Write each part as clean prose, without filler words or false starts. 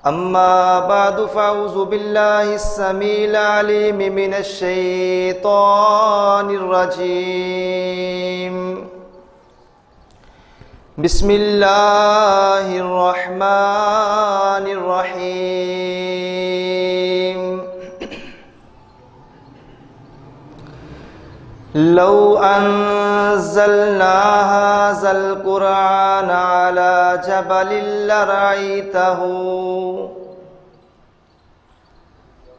أما بعد فأعوذ بالله السميع العليم من الشيطان الرجيم. بسم الله الرحمن الرحيم. لو أنزلنا هذا القرآن على جبل لرأيته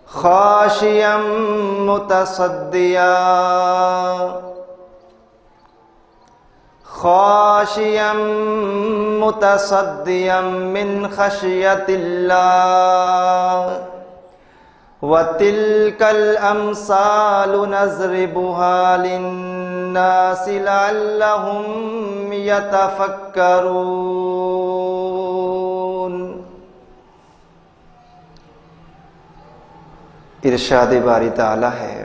خاشعا متصدعا من خشية الله وَتِلْكَ الْأَمْثَالُ نَضْرِبُهَا لِلنَّاسِ لَعَلَّهُمْ يَتَفَكَّرُونَ. ارشاد باری تعالی ہے،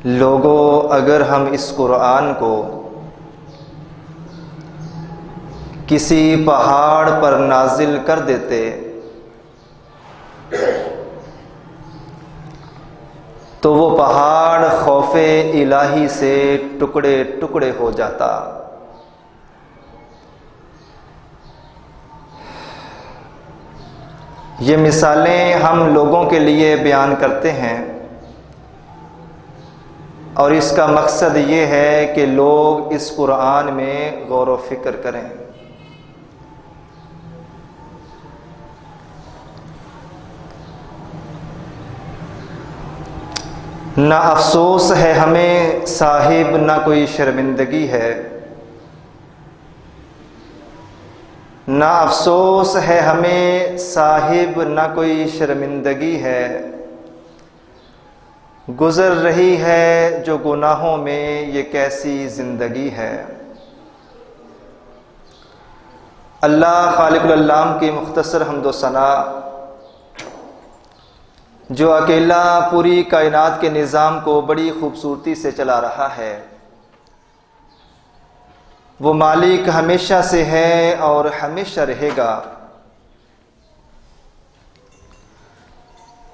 لوگو اگر ہم اس قرآن کو کسی پہاڑ پر نازل کر دیتے تو وہ پہاڑ خوف الہی سے ٹکڑے ٹکڑے ہو جاتا. یہ مثالیں ہم لوگوں کے لیے بیان کرتے ہیں اور اس کا مقصد یہ ہے کہ لوگ اس قرآن میں غور و فکر کریں. نہ افسوس ہے ہمیں صاحب نہ کوئی شرمندگی ہے، نہ افسوس ہے ہمیں صاحب نہ کوئی شرمندگی ہے، گزر رہی ہے جو گناہوں میں یہ کیسی زندگی ہے. اللہ خالق العالم کی مختصر حمد و ثنا، جو اکیلا پوری کائنات کے نظام کو بڑی خوبصورتی سے چلا رہا ہے، وہ مالک ہمیشہ سے ہے اور ہمیشہ رہے گا.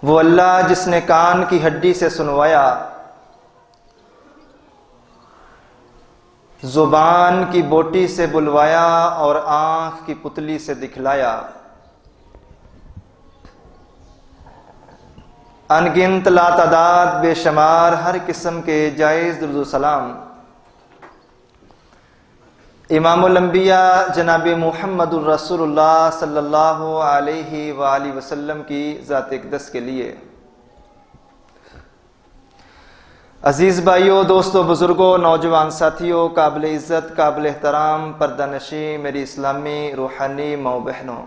وہ اللہ جس نے کان کی ہڈی سے سنوایا، زبان کی بوٹی سے بلوایا اور آنکھ کی پتلی سے دکھلایا، ان گنت لاتعداد بے شمار ہر قسم کے جائز درود و سلام امام الانبیاء جناب محمد الرسول اللہ صلی اللہ علیہ وآلہ وسلم کی ذات اقدس کے لیے. عزیز بھائیوں، دوستوں، بزرگوں، نوجوان ساتھیوں، قابل عزت، قابل احترام پردہ نشین میری اسلامی روحانی ماؤں بہنوں،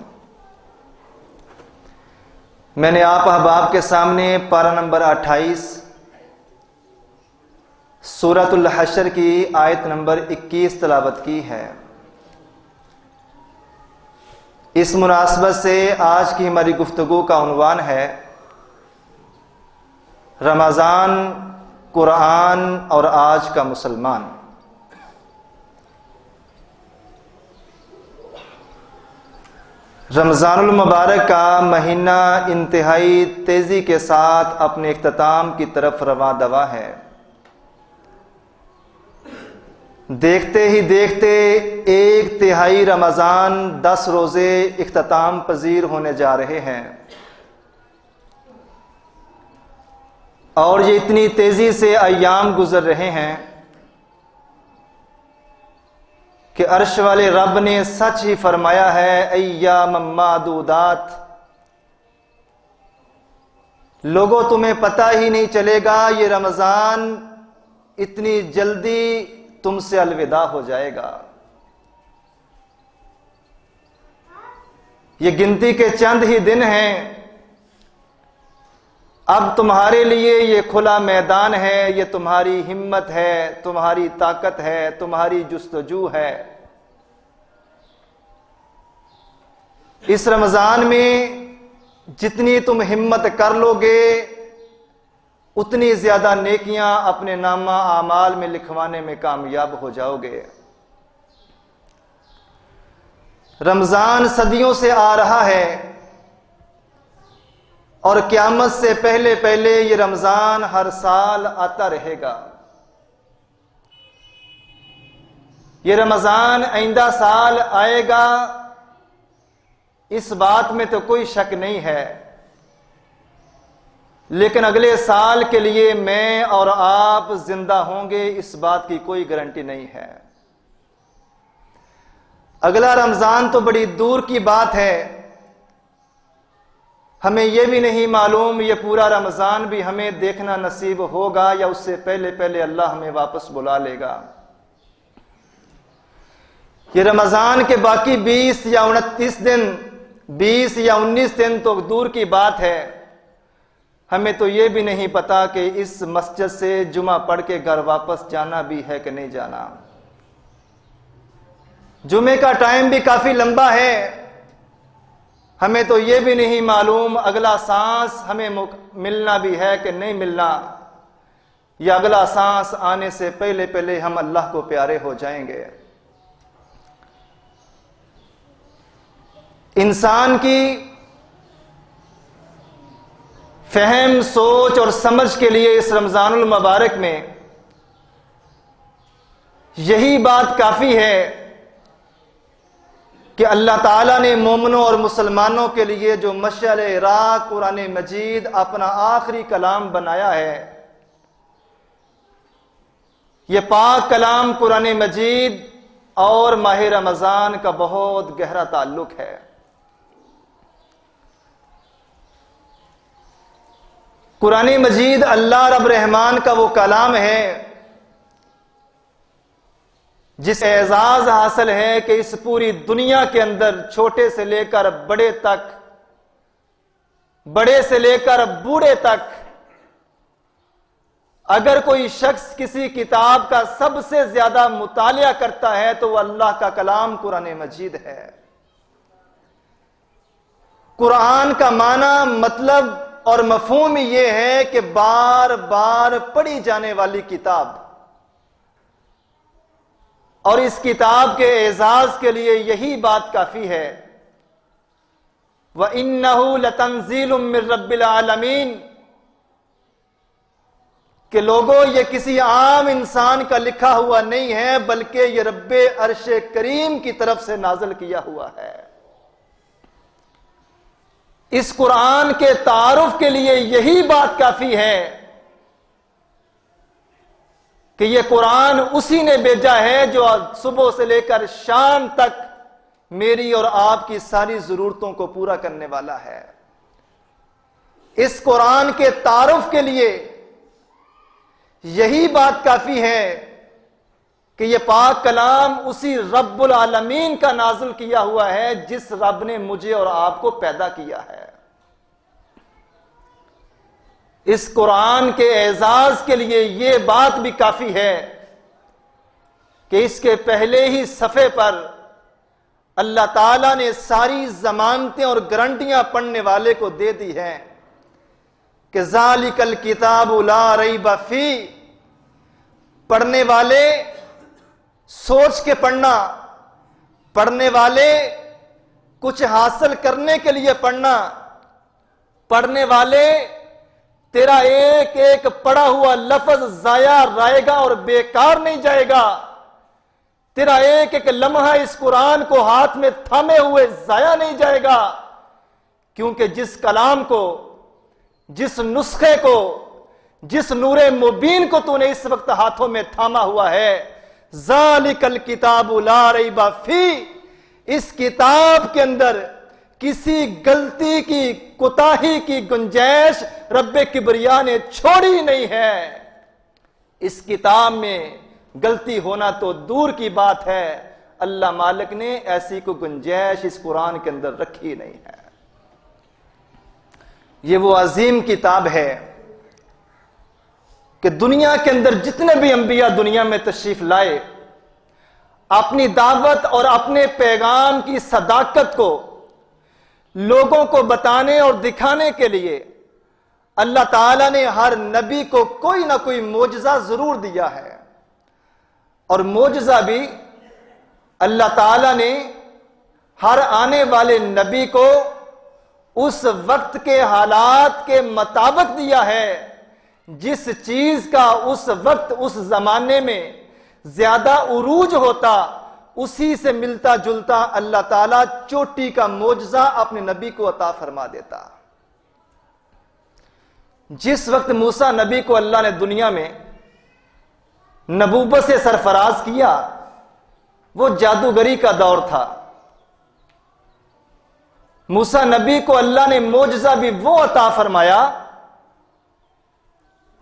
میں نے آپ احباب کے سامنے پارہ نمبر 28 سورۃ الحشر کی آیت نمبر 21 تلاوت کی ہے. اس مناسبت سے آج کی ہماری گفتگو کا عنوان ہے رمضان، قرآن اور آج کا مسلمان. رمضان المبارک کا مہینہ انتہائی تیزی کے ساتھ اپنے اختتام کی طرف رواں دوا ہے. دیکھتے ہی دیکھتے ایک تہائی رمضان 10 روزے اختتام پذیر ہونے جا رہے ہیں، اور یہ اتنی تیزی سے ایام گزر رہے ہیں کہ عرش والے رب نے سچ ہی فرمایا ہے، ایام معدودات. لوگوں تمہیں پتہ ہی نہیں چلے گا یہ رمضان اتنی جلدی تم سے الوداع ہو جائے گا. یہ گنتی کے چند ہی دن ہیں، اب تمہارے لیے یہ کھلا میدان ہے، یہ تمہاری ہمت ہے، تمہاری طاقت ہے، تمہاری جستجو ہے. اس رمضان میں جتنی تم ہمت کر لو گے اتنی زیادہ نیکیاں اپنے نامہ اعمال میں لکھوانے میں کامیاب ہو جاؤ گے. رمضان صدیوں سے آ رہا ہے اور قیامت سے پہلے پہلے یہ رمضان ہر سال آتا رہے گا۔ یہ رمضان آئندہ سال آئے گا، اس بات میں تو کوئی شک نہیں ہے، لیکن اگلے سال کے لیے میں اور آپ زندہ ہوں گے اس بات کی کوئی گارنٹی نہیں ہے۔ اگلا رمضان تو بڑی دور کی بات ہے، ہمیں یہ بھی نہیں معلوم یہ پورا رمضان بھی ہمیں دیکھنا نصیب ہوگا یا اس سے پہلے پہلے اللہ ہمیں واپس بلا لے گا۔ یہ رمضان کے باقی 20 یا 29 دن 20 یا 19 دن تو دور کی بات ہے، ہمیں تو یہ بھی نہیں پتا کہ اس مسجد سے جمعہ پڑھ کے گھر واپس جانا بھی ہے کہ نہیں جانا۔ جمعے کا ٹائم بھی کافی لمبا ہے، ہمیں تو یہ بھی نہیں معلوم اگلا سانس ہمیں ملنا بھی ہے کہ نہیں ملنا، یا اگلا سانس آنے سے پہلے پہلے ہم اللہ کو پیارے ہو جائیں گے۔ انسان کی فہم، سوچ اور سمجھ کے لیے اس رمضان المبارک میں یہی بات کافی ہے کہ اللہ تعالیٰ نے مومنوں اور مسلمانوں کے لیے جو مشعل راہ قرآن مجید اپنا آخری کلام بنایا ہے، یہ پاک کلام قرآن مجید اور ماہ رمضان کا بہت گہرا تعلق ہے۔ قرآن مجید اللہ رب رحمان کا وہ کلام ہے جس اعزاز حاصل ہے کہ اس پوری دنیا کے اندر چھوٹے سے لے کر بڑے تک، بڑے سے لے کر بوڑھے تک، اگر کوئی شخص کسی کتاب کا سب سے زیادہ مطالعہ کرتا ہے تو وہ اللہ کا کلام قرآن مجید ہے۔ قرآن کا معنی، مطلب اور مفہوم یہ ہے کہ بار بار پڑھی جانے والی کتاب، اور اس کتاب کے اعزاز کے لیے یہی بات کافی ہے، وَإِنَّهُ لَتَنزِيلٌ مِّن رَّبِّ الْعَالَمِينَ، کہ لوگوں یہ کسی عام انسان کا لکھا ہوا نہیں ہے بلکہ یہ رب عرش کریم کی طرف سے نازل کیا ہوا ہے۔ اس قرآن کے تعارف کے لیے یہی بات کافی ہے کہ یہ قرآن اسی نے بھیجا ہے جو صبح سے لے کر شام تک میری اور آپ کی ساری ضرورتوں کو پورا کرنے والا ہے۔ اس قرآن کے تعارف کے لیے یہی بات کافی ہے کہ یہ پاک کلام اسی رب العالمین کا نازل کیا ہوا ہے جس رب نے مجھے اور آپ کو پیدا کیا ہے۔ اس قرآن کے اعزاز کے لیے یہ بات بھی کافی ہے کہ اس کے پہلے ہی صفحے پر اللہ تعالیٰ نے ساری ضمانتیں اور گارنٹیاں پڑھنے والے کو دے دی ہیں کہ ذالک الکتاب لا ریب فیہ، پڑھنے والے سوچ کے پڑھنا، پڑھنے والے کچھ حاصل کرنے کے لیے پڑھنا، پڑھنے والے تیرا ایک ایک پڑھا ہوا لفظ ضائع رہے گا اور بیکار نہیں جائے گا، تیرا ایک ایک لمحہ اس قرآن کو ہاتھ میں تھامے ہوئے ضائع نہیں جائے گا، کیونکہ جس کلام کو، جس نسخے کو، جس نور مبین کو تو نے اس وقت ہاتھوں میں تھاما ہوا ہے، ذالک الکتاب لا ریب فیہ، اس کتاب کے اندر کسی غلطی کی، کوتاہی کی گنجائش رب کبریا نے چھوڑی نہیں ہے۔ اس کتاب میں غلطی ہونا تو دور کی بات ہے، اللہ مالک نے ایسی کوئی گنجائش اس قرآن کے اندر رکھی نہیں ہے۔ یہ وہ عظیم کتاب ہے کہ دنیا کے اندر جتنے بھی انبیاء دنیا میں تشریف لائے، اپنی دعوت اور اپنے پیغام کی صداقت کو لوگوں کو بتانے اور دکھانے کے لیے اللہ تعالیٰ نے ہر نبی کو کوئی نہ کوئی معجزہ ضرور دیا ہے، اور معجزہ بھی اللہ تعالیٰ نے ہر آنے والے نبی کو اس وقت کے حالات کے مطابق دیا ہے، جس چیز کا اس وقت اس زمانے میں زیادہ عروج ہوتا اسی سے ملتا جلتا اللہ تعالیٰ چوٹی کا معجزہ اپنے نبی کو عطا فرما دیتا۔ جس وقت موسیٰ نبی کو اللہ نے دنیا میں نبوت سے سرفراز کیا وہ جادوگری کا دور تھا۔ موسیٰ نبی کو اللہ نے معجزہ بھی وہ عطا فرمایا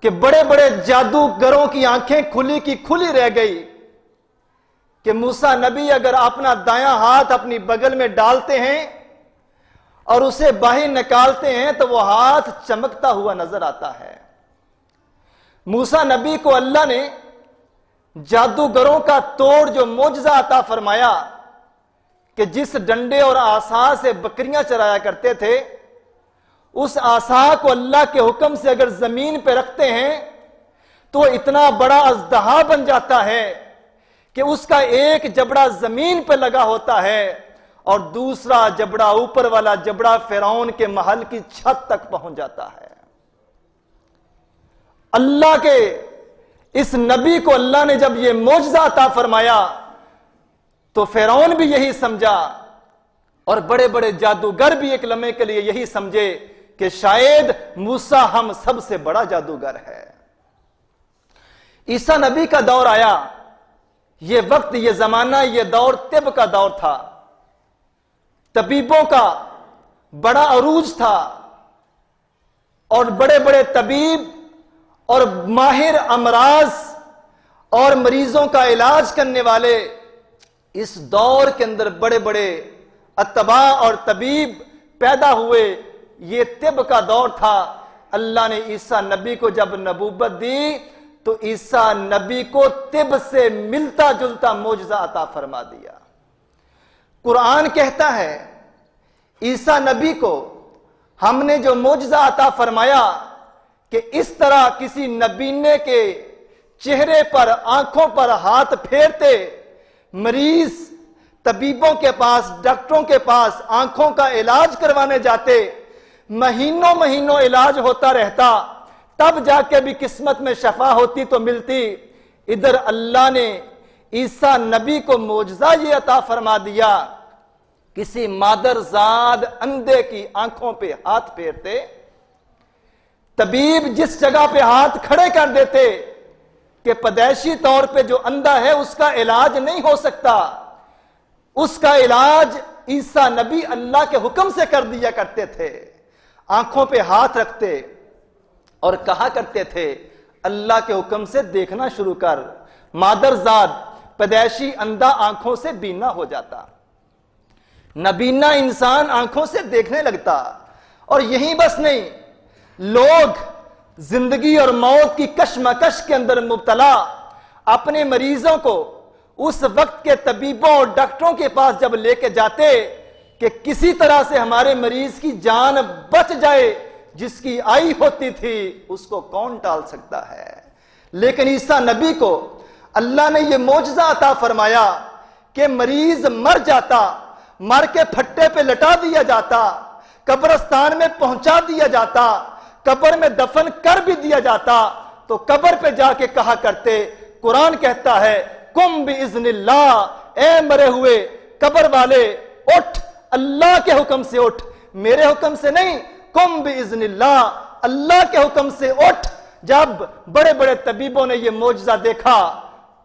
کہ بڑے بڑے جادوگروں کی آنکھیں کھلی کی کھلی رہ گئی کہ موسیٰ نبی اگر اپنا دایاں ہاتھ اپنی بغل میں ڈالتے ہیں اور اسے باہر نکالتے ہیں تو وہ ہاتھ چمکتا ہوا نظر آتا ہے۔ موسیٰ نبی کو اللہ نے جادوگروں کا توڑ جو معجزہ عطا فرمایا کہ جس ڈنڈے اور عصا سے بکریاں چرایا کرتے تھے، اس عصا کو اللہ کے حکم سے اگر زمین پہ رکھتے ہیں تو اتنا بڑا اژدہا بن جاتا ہے کہ اس کا ایک جبڑا زمین پہ لگا ہوتا ہے اور دوسرا جبڑا اوپر والا جبڑا فرعون کے محل کی چھت تک پہنچ جاتا ہے۔ اللہ کے اس نبی کو اللہ نے جب یہ معجزہ عطا فرمایا تو فرعون بھی یہی سمجھا اور بڑے بڑے جادوگر بھی ایک لمحے کے لیے یہی سمجھے کہ شاید موسیٰ ہم سب سے بڑا جادوگر ہے۔ عیسیٰ نبی کا دور آیا، یہ وقت، یہ زمانہ، یہ دور طب کا دور تھا، طبیبوں کا بڑا عروج تھا اور بڑے بڑے طبیب اور ماہر امراض اور مریضوں کا علاج کرنے والے اس دور کے اندر بڑے بڑے اتباع اور طبیب پیدا ہوئے۔ یہ طب کا دور تھا۔ اللہ نے عیسیٰ نبی کو جب نبوت دی تو عیسیٰ نبی کو طب سے ملتا جلتا معجزہ عطا فرما دیا۔ قرآن کہتا ہے عیسیٰ نبی کو ہم نے جو معجزہ عطا فرمایا کہ اس طرح کسی نبینے کے چہرے پر، آنکھوں پر ہاتھ پھیرتے، مریض طبیبوں کے پاس، ڈاکٹروں کے پاس آنکھوں کا علاج کروانے جاتے، مہینوں مہینوں علاج ہوتا رہتا، تب جا کے بھی قسمت میں شفا ہوتی تو ملتی۔ ادھر اللہ نے عیسیٰ نبی کو معجزہ یہ عطا فرما دیا، کسی مادرزاد اندھے کی آنکھوں پہ ہاتھ پھیرتے، طبیب جس جگہ پہ ہاتھ کھڑے کر دیتے کہ پیدائشی طور پہ جو اندھا ہے اس کا علاج نہیں ہو سکتا، اس کا علاج عیسیٰ نبی اللہ کے حکم سے کر دیا کرتے تھے۔ آنکھوں پہ ہاتھ رکھتے اور کہا کرتے تھے اللہ کے حکم سے دیکھنا شروع کر، مادرزاد پیدائشی اندھا آنکھوں سے بینا ہو جاتا، نبینا انسان آنکھوں سے دیکھنے لگتا۔ اور یہی بس نہیں، لوگ زندگی اور موت کی کشمکش کے اندر مبتلا اپنے مریضوں کو اس وقت کے طبیبوں اور ڈاکٹروں کے پاس جب لے کے جاتے کہ کسی طرح سے ہمارے مریض کی جان بچ جائے، جس کی آئی ہوتی تھی اس کو کون ٹال سکتا ہے؟ لیکن عیسیٰ نبی کو اللہ نے یہ معجزہ عطا فرمایا کہ مریض مر جاتا، مر کے پھٹے پہ لٹا دیا جاتا، قبرستان میں پہنچا دیا جاتا، قبر میں دفن کر بھی دیا جاتا تو قبر پہ جا کے کہا کرتے، قرآن کہتا ہے قم باذن اللہ، اے مرے ہوئے قبر والے اٹھ، اللہ کے حکم سے اٹھ، میرے حکم سے نہیں، قم باذن اللہ، اللہ کے حکم سے اٹھ۔ جب بڑے بڑے طبیبوں نے یہ معجزہ دیکھا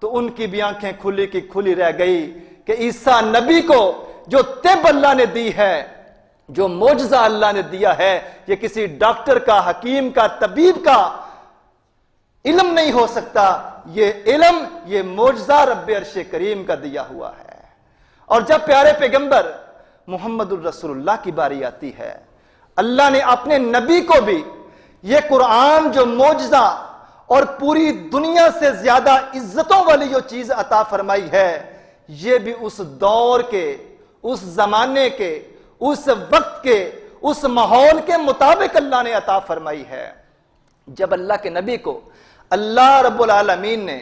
تو ان کی بھی آنکھیں کھلی کی کھلی رہ گئی کہ عیسیٰ نبی کو جو طب اللہ نے دی ہے، جو معجزہ اللہ نے دیا ہے، یہ کسی ڈاکٹر کا، حکیم کا، طبیب کا علم نہیں ہو سکتا، یہ علم، یہ معجزہ رب عرش کریم کا دیا ہوا ہے۔ اور جب پیارے پیغمبر محمد الرسول اللہ کی باری آتی ہے، اللہ نے اپنے نبی کو بھی یہ قرآن جو معجزہ اور پوری دنیا سے زیادہ عزتوں والی جو چیز عطا فرمائی ہے، یہ بھی اس دور کے، اس زمانے کے، اس وقت کے، اس ماحول کے مطابق اللہ نے عطا فرمائی ہے۔ جب اللہ کے نبی کو اللہ رب العالمین نے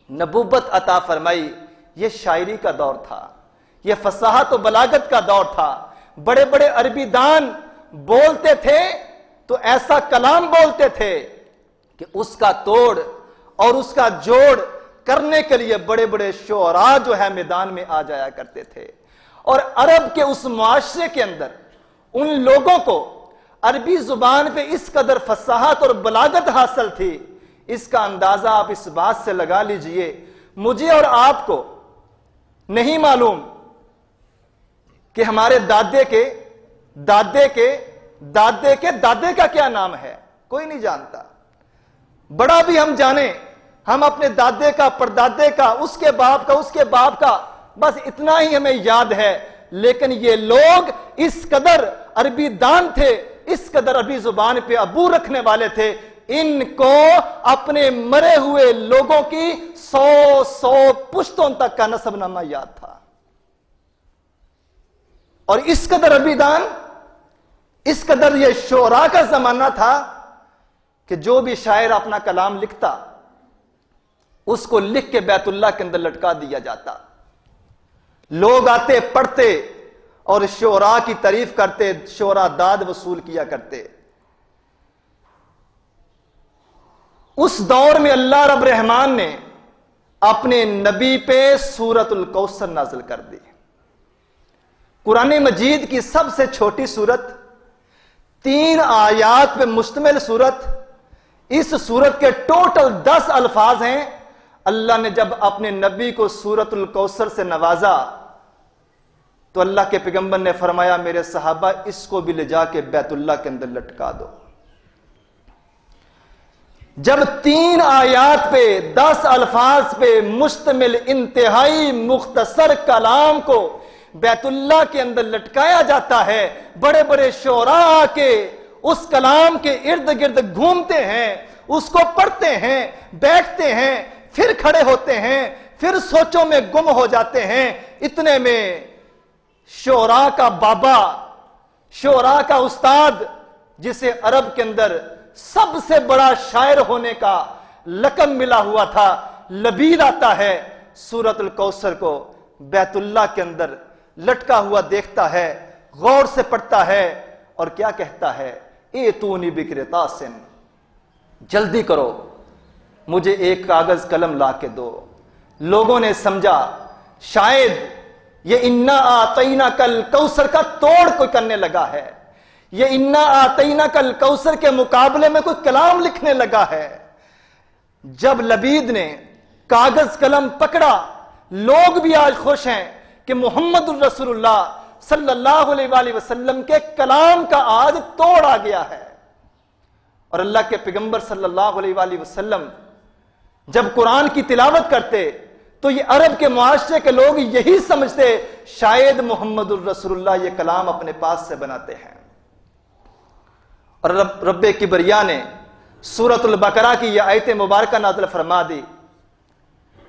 نبوت عطا فرمائی، یہ شاعری کا دور تھا، یہ فصاحت و بلاغت کا دور تھا. بڑے بڑے عربی دان بولتے تھے تو ایسا کلام بولتے تھے کہ اس کا توڑ اور اس کا جوڑ کرنے کے لیے بڑے بڑے شعراء جو ہے میدان میں آ جایا کرتے تھے. اور عرب کے اس معاشرے کے اندر ان لوگوں کو عربی زبان پہ اس قدر فصاحت اور بلاغت حاصل تھی. اس کا اندازہ آپ اس بات سے لگا لیجئے، مجھے اور آپ کو نہیں معلوم کہ ہمارے دادے کے دادے کے دادے کے دادے کا کیا نام ہے، کوئی نہیں جانتا. بڑا بھی ہم جانیں، ہم اپنے دادے کا، پردادے کا، اس کے باپ کا، اس کے باپ کا، بس اتنا ہی ہمیں یاد ہے. لیکن یہ لوگ اس قدر عربی دان تھے، اس قدر عربی زبان پہ عبور رکھنے والے تھے، ان کو اپنے مرے ہوئے لوگوں کی 100 پشتوں تک کا نسب نامہ یاد تھا. اور اس قدر عربی دان، اس قدر یہ شعراء کا زمانہ تھا کہ جو بھی شاعر اپنا کلام لکھتا اس کو لکھ کے بیت اللہ کے اندر لٹکا دیا جاتا. لوگ آتے، پڑھتے اور شعراء کی تعریف کرتے، شعراء داد وصول کیا کرتے. اس دور میں اللہ رب رحمان نے اپنے نبی پہ سورۃ الکوثر نازل کر دی. قرآن مجید کی سب سے چھوٹی سورت، 3 آیات پہ مشتمل سورت. اس سورت کے ٹوٹل 10 الفاظ ہیں. اللہ نے جب اپنے نبی کو سورۃ الکوثر سے نوازا تو اللہ کے پیغمبر نے فرمایا میرے صحابہ اس کو بھی لے جا کے بیت اللہ کے اندر لٹکا دو. جب 3 آیات پہ 10 الفاظ پہ مشتمل انتہائی مختصر کلام کو بیت اللہ کے اندر لٹکایا جاتا ہے، بڑے بڑے شعراء آ کے اس کلام کے ارد گرد گھومتے ہیں، اس کو پڑھتے ہیں، بیٹھتے ہیں، پھر کھڑے ہوتے ہیں، پھر سوچوں میں گم ہو جاتے ہیں. اتنے میں شعراء کا بابا، شعراء کا استاد، جسے عرب کے اندر سب سے بڑا شاعر ہونے کا لقب ملا ہوا تھا، لبید آتا ہے، سورۃ الکوثر کو بیت اللہ کے اندر لٹکا ہوا دیکھتا ہے، غور سے پڑھتا ہے اور کیا کہتا ہے، ایتونی بقرطاس، جلدی کرو مجھے ایک کاغذ قلم لا کے دو. لوگوں نے سمجھا شاید یہ انا آتیناک الکوثر کا توڑ کوئی کرنے لگا ہے، یہ انا آتیناک الکوثر کے مقابلے میں کوئی کلام لکھنے لگا ہے. جب لبید نے کاغذ قلم پکڑا، لوگ بھی آج خوش ہیں کہ محمد الرسول اللہ صلی اللہ علیہ وآلہ وسلم کے کلام کا آج توڑ آ گیا ہے. اور اللہ کے پیغمبر صلی اللہ علیہ وآلہ وسلم جب قرآن کی تلاوت کرتے تو یہ عرب کے معاشرے کے لوگ یہی سمجھتے شاید محمد الرسول اللہ یہ کلام اپنے پاس سے بناتے ہیں. اور رب کبریا نے سورۃ البقرہ کی یہ آیت مبارکہ نازل فرما دی،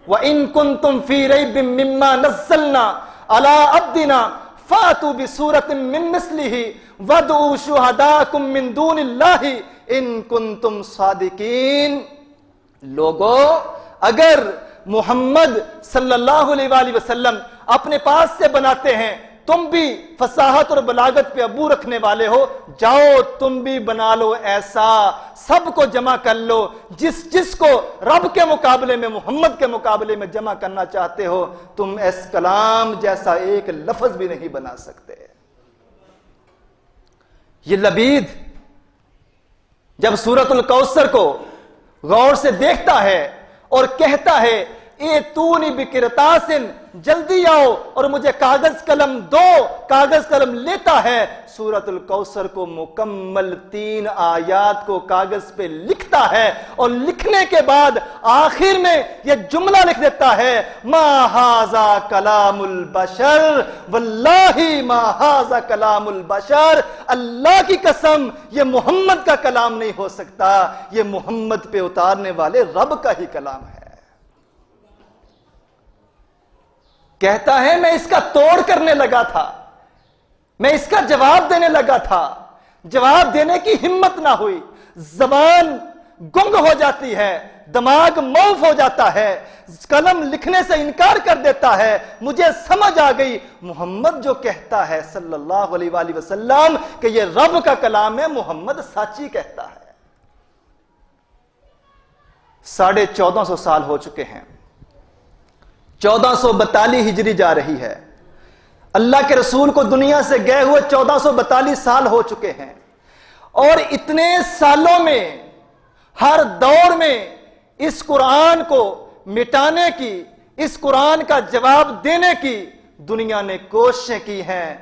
وَإِن كُنتُمْ فِي رَيْبٍ مِّمَّا نَزَّلْنَا عَلَىٰ عَبْدِنَا فَأْتُوا بِسُورَةٍ مِّن مِّثْلِهِ وَادْعُوا شُهَدَاءَكُم مِّن دُونِ اللَّهِ إِن كُنتُمْ صَادِقِينَ. لوگو اگر محمد صلی اللہ علیہ وآلہ وسلم اپنے پاس سے بناتے ہیں، تم بھی فصاحت اور بلاغت پہ عبور رکھنے والے ہو، جاؤ تم بھی بنا لو ایسا، سب کو جمع کر لو، جس کو رب کے مقابلے میں، محمد کے مقابلے میں جمع کرنا چاہتے ہو، تم اس کلام جیسا ایک لفظ بھی نہیں بنا سکتے. یہ لبید جب سورۃ الکوثر کو غور سے دیکھتا ہے اور کہتا ہے ایتونی بقرطاس، جلدی آؤ اور مجھے کاغذ قلم دو، کاغذ قلم لیتا ہے، سورۃ الکوثر کو مکمل 3 آیات کو کاغذ پہ لکھتا ہے اور لکھنے کے بعد آخر میں یہ جملہ لکھ دیتا ہے، ما ھذا کلام البشر، واللہ ما ھذا کلام البشر، اللہ کی قسم یہ محمد کا کلام نہیں ہو سکتا، یہ محمد پہ اتارنے والے رب کا ہی کلام ہے. کہتا ہے میں اس کا توڑ کرنے لگا تھا، میں اس کا جواب دینے لگا تھا، جواب دینے کی ہمت نہ ہوئی، زبان گنگ ہو جاتی ہے، دماغ موف ہو جاتا ہے، قلم لکھنے سے انکار کر دیتا ہے۔ مجھے سمجھ آ گئی محمد جو کہتا ہے صلی اللہ علیہ وآلہ وسلم کہ یہ رب کا کلام ہے، محمد سچی کہتا ہے۔ 1450 سال ہو چکے ہیں، 1442 ہجری جا رہی ہے، اللہ کے رسول کو دنیا سے گئے ہوئے 1442 سال ہو چکے ہیں، اور اتنے سالوں میں ہر دور میں اس قرآن کو مٹانے کی، اس قرآن کا جواب دینے کی دنیا نے کوششیں کی ہیں،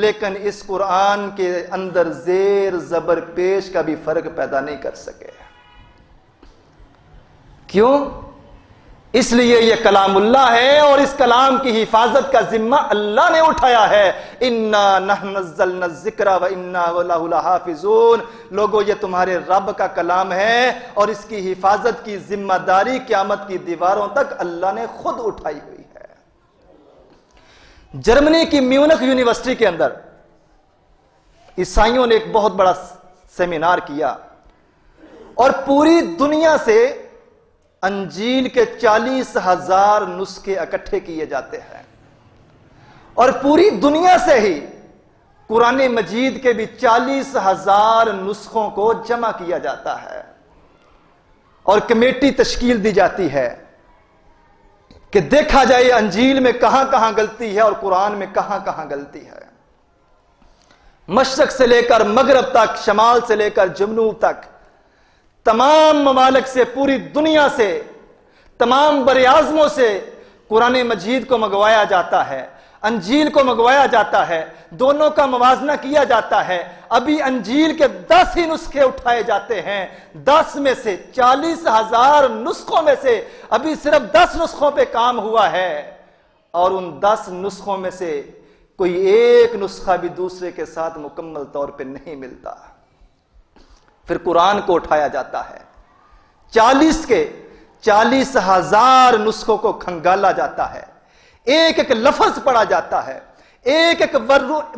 لیکن اس قرآن کے اندر زیر زبر پیش کا بھی فرق پیدا نہیں کر سکے۔ کیوں؟ اس لیے یہ کلام اللہ ہے اور اس کلام کی حفاظت کا ذمہ اللہ نے اٹھایا ہے۔ اِنَّا نَحْنُ نَزَّلْنَا الذِّكْرَ وَإِنَّا لَهُ لَحَافِظُونَ۔ لوگو یہ تمہارے رب کا کلام ہے اور اس کی حفاظت کی ذمہ داری قیامت کی دیواروں تک اللہ نے خود اٹھائی ہوئی ہے۔ جرمنی کی میونخ یونیورسٹی کے اندر عیسائیوں نے ایک بہت بڑا سیمینار کیا اور پوری دنیا سے انجیل کے 40,000 نسخے اکٹھے کیے جاتے ہیں، اور پوری دنیا سے ہی قرآن مجید کے بھی 40,000 نسخوں کو جمع کیا جاتا ہے، اور کمیٹی تشکیل دی جاتی ہے کہ دیکھا جائے انجیل میں کہاں کہاں غلطی ہے اور قرآن میں کہاں کہاں غلطی ہے۔ مشرق سے لے کر مغرب تک، شمال سے لے کر جنوب تک، تمام ممالک سے، پوری دنیا سے، تمام بر اعظموں سے قرآن مجید کو منگوایا جاتا ہے، انجیل کو منگوایا جاتا ہے، دونوں کا موازنہ کیا جاتا ہے۔ ابھی انجیل کے 10 ہی نسخے اٹھائے جاتے ہیں، 10 میں سے 40,000 نسخوں میں سے ابھی صرف 10 نسخوں پہ کام ہوا ہے، اور ان 10 نسخوں میں سے کوئی ایک نسخہ بھی دوسرے کے ساتھ مکمل طور پہ نہیں ملتا۔ پھر قرآن کو اٹھایا جاتا ہے، 40,000 نسخوں کو کھنگالا جاتا ہے، ایک ایک لفظ پڑھا جاتا ہے، ایک ایک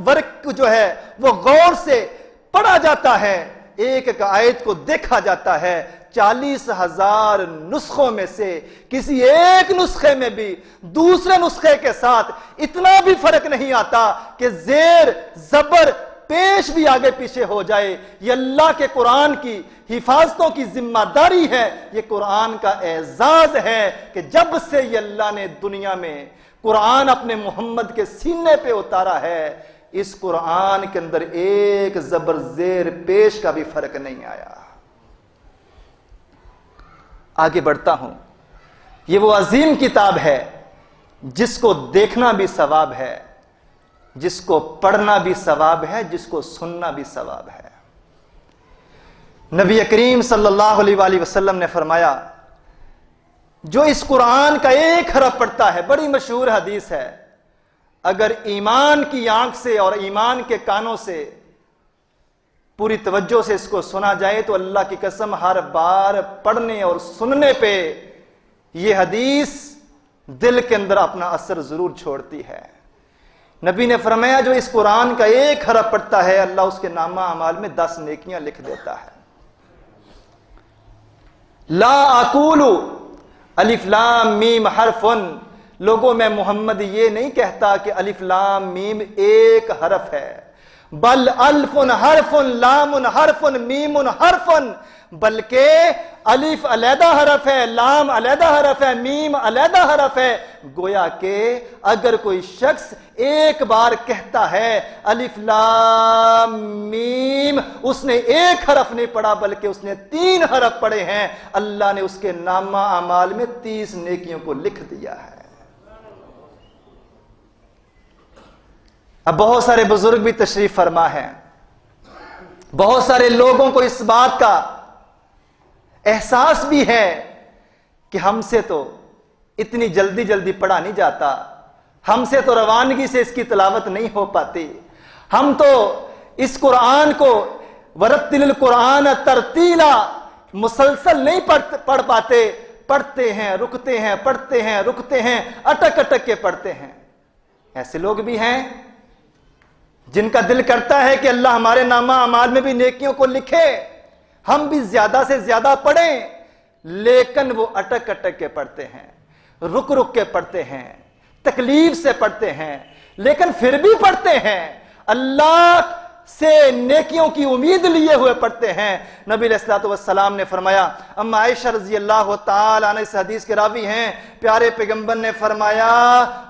ورق جو ہے وہ غور سے پڑھا جاتا ہے، ایک ایک آیت کو دیکھا جاتا ہے۔ 40,000 نسخوں میں سے کسی ایک نسخے میں بھی دوسرے نسخے کے ساتھ اتنا بھی فرق نہیں آتا کہ زیر زبر پیش بھی آگے پیچھے ہو جائے۔ یہ اللہ کے قرآن کی حفاظتوں کی ذمہ داری ہے، یہ قرآن کا اعزاز ہے کہ جب سے یہ اللہ نے دنیا میں قرآن اپنے محمد کے سینے پہ اتارا ہے، اس قرآن کے اندر ایک زبر زیر پیش کا بھی فرق نہیں آیا۔ آگے بڑھتا ہوں، یہ وہ عظیم کتاب ہے جس کو دیکھنا بھی ثواب ہے، جس کو پڑھنا بھی ثواب ہے، جس کو سننا بھی ثواب ہے۔ نبی کریم صلی اللہ علیہ وآلہ وسلم نے فرمایا، جو اس قرآن کا ایک حرف پڑھتا ہے، بڑی مشہور حدیث ہے، اگر ایمان کی آنکھ سے اور ایمان کے کانوں سے پوری توجہ سے اس کو سنا جائے تو اللہ کی قسم ہر بار پڑھنے اور سننے پہ یہ حدیث دل کے اندر اپنا اثر ضرور چھوڑتی ہے۔ نبی نے فرمایا، جو اس قرآن کا ایک حرف پڑھتا ہے، اللہ اس کے نامہ اعمال میں 10 نیکیاں لکھ دیتا ہے۔ لا اقول الف لام میم حرف، لوگوں میں محمد یہ نہیں کہتا کہ الف لام میم ایک حرف ہے، بل الف حرف لام حرف میم حرف، بلکہ الف علیحدہ حرف ہے، لام علیحدہ حرف ہے، میم علیحدہ حرف ہے۔ گویا کہ اگر کوئی شخص ایک بار کہتا ہے الف لام میم، اس نے ایک حرف نہیں پڑھا بلکہ اس نے 3 حرف پڑھے ہیں، اللہ نے اس کے نامہ اعمال میں 30 نیکیوں کو لکھ دیا ہے۔ اب بہت سارے بزرگ بھی تشریف فرما ہیں، بہت سارے لوگوں کو اس بات کا احساس بھی ہے کہ ہم سے تو اتنی جلدی جلدی پڑھا نہیں جاتا، ہم سے تو روانگی سے اس کی تلاوت نہیں ہو پاتی، ہم تو اس قرآن کو ورتل القرآن ترتیلا مسلسل نہیں پڑھ پاتے، پڑھتے ہیں رکتے ہیں، پڑھتے ہیں رکتے ہیں، اٹک اٹک کے پڑھتے ہیں۔ ایسے لوگ بھی ہیں جن کا دل کرتا ہے کہ اللہ ہمارے نامہ اعمال میں بھی نیکیوں کو لکھے، ہم بھی زیادہ سے زیادہ پڑھیں، لیکن وہ اٹک اٹک کے پڑھتے ہیں، رک رک کے پڑھتے ہیں، تکلیف سے پڑھتے ہیں، لیکن پھر بھی پڑھتے ہیں، اللہ سے نیکیوں کی امید لیے ہوئے پڑھتے ہیں۔ نبی علیہ الصلوۃ والسلام نے فرمایا، اما عائشہ رضی اللہ تعالی عنہ اس حدیث کے راوی ہیں، پیارے پیغمبر نے فرمایا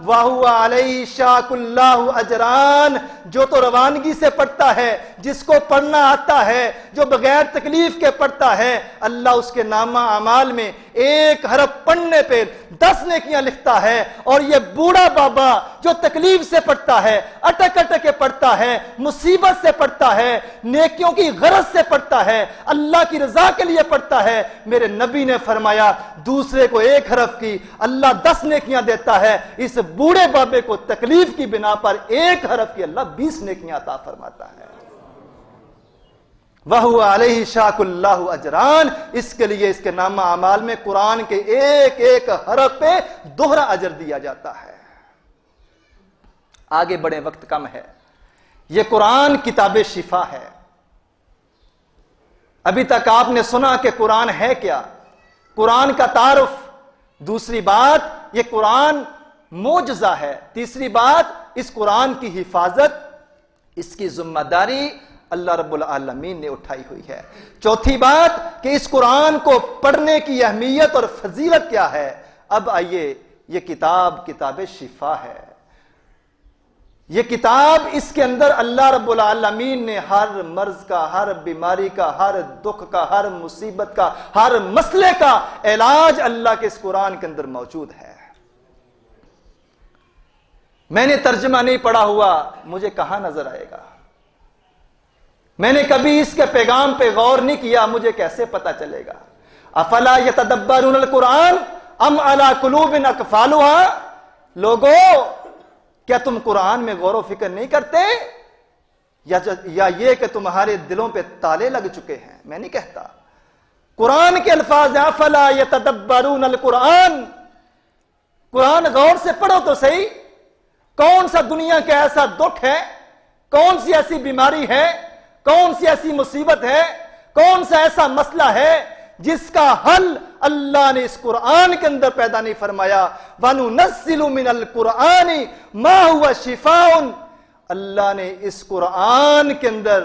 وَهُوَ عَلَيْهِ شَاكُ اللَّهُ أَجْرَانِ، جو تو روانگی سے پڑھتا ہے، جس کو پڑھنا آتا ہے، جو بغیر تکلیف کے پڑھتا ہے، اللہ اس کے نامہ اعمال میں ایک حرف پڑھنے پہ 10 نیکیاں لکھتا ہے۔ اور یہ بوڑھا بابا جو تکلیف سے پڑھتا ہے، اٹک اٹک کے پڑھتا ہے، مصیبت سے پڑھتا ہے، نیکیوں کی غرض سے پڑھتا ہے، اللہ کی رضا کے لیے پڑھتا ہے، میرے نبی نے فرمایا دوسرے کو ایک حرف کی اللہ 10 نیکیاں دیتا ہے، اس بوڑھے بابے کو تکلیف کی بنا پر ایک حرف کی اللہ 20 نیکیاں عطا فرماتا ہے۔ وَهُوَ عَلَيْهِ شَاكُ اللَّهُ أَجْرَانِ، اس کے لیے اس کے نامہ اعمال میں قرآن کے ایک ایک حرف پہ دوہرا اجر دیا جاتا ہے۔ آگے بڑے، وقت کم ہے۔ یہ قرآن کتاب شفا ہے۔ ابھی تک آپ نے سنا کہ قرآن ہے کیا، قرآن کا تعارف، دوسری بات یہ قرآن معجزہ ہے، تیسری بات اس قرآن کی حفاظت، اس کی ذمہ داری اللہ رب العالمین نے اٹھائی ہوئی ہے، چوتھی بات کہ اس قرآن کو پڑھنے کی اہمیت اور فضیلت کیا ہے۔ اب آئیے، یہ کتاب شفا ہے، یہ کتاب، اس کے اندر اللہ رب العالمین نے ہر مرض کا، ہر بیماری کا، ہر دکھ کا، ہر مصیبت کا، ہر مسئلے کا علاج اللہ کے اس قرآن کے اندر موجود ہے۔ میں نے ترجمہ نہیں پڑھا ہوا، مجھے کہاں نظر آئے گا؟ میں نے کبھی اس کے پیغام پہ غور نہیں کیا، مجھے کیسے پتا چلے گا؟ افلا یتدبرون القرآن ام علی قلوب اقفالها، لوگو کیا تم قرآن میں غور و فکر نہیں کرتے، یا یہ کہ تمہارے دلوں پہ تالے لگ چکے ہیں؟ میں نہیں کہتا، قرآن کے الفاظ ہیں افلا یتدبرون القرآن، قرآن غور سے پڑھو تو صحیح۔ کون سا دنیا کا ایسا دکھ ہے، کون سی ایسی بیماری ہے، کون سی ایسی مصیبت ہے، کون سا ایسا مسئلہ ہے جس کا حل اللہ نے اس قرآن کے اندر پیدا نہیں فرمایا؟ وَنُنَزِّلُ مِنَ الْقُرْآنِ مَا هُوَ شِفَاءٌ، اللہ نے اس قرآن کے اندر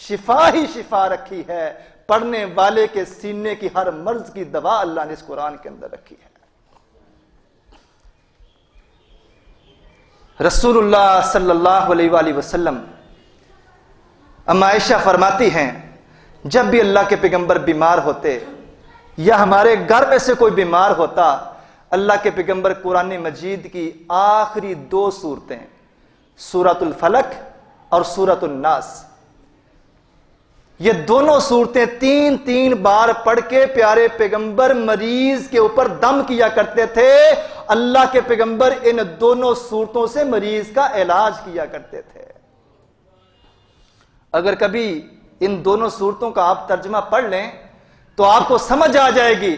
شفا ہی شفا رکھی ہے، پڑھنے والے کے سینے کی ہر مرض کی دوا اللہ نے اس قرآن کے اندر رکھی ہے۔ رسول اللہ صلی اللہ علیہ وآلہ وسلم، اما عائشہ فرماتی ہیں جب بھی اللہ کے پیغمبر بیمار ہوتے یا ہمارے گھر میں سے کوئی بیمار ہوتا، اللہ کے پیغمبر قرآن مجید کی آخری 2 سورتیں، سورۃ الفلق اور سورۃ الناس، یہ دونوں صورتیں 3 بار پڑھ کے پیارے پیغمبر مریض کے اوپر دم کیا کرتے تھے۔ اللہ کے پیغمبر ان دونوں صورتوں سے مریض کا علاج کیا کرتے تھے۔ اگر کبھی ان دونوں صورتوں کا آپ ترجمہ پڑھ لیں تو آپ کو سمجھ آ جائے گی،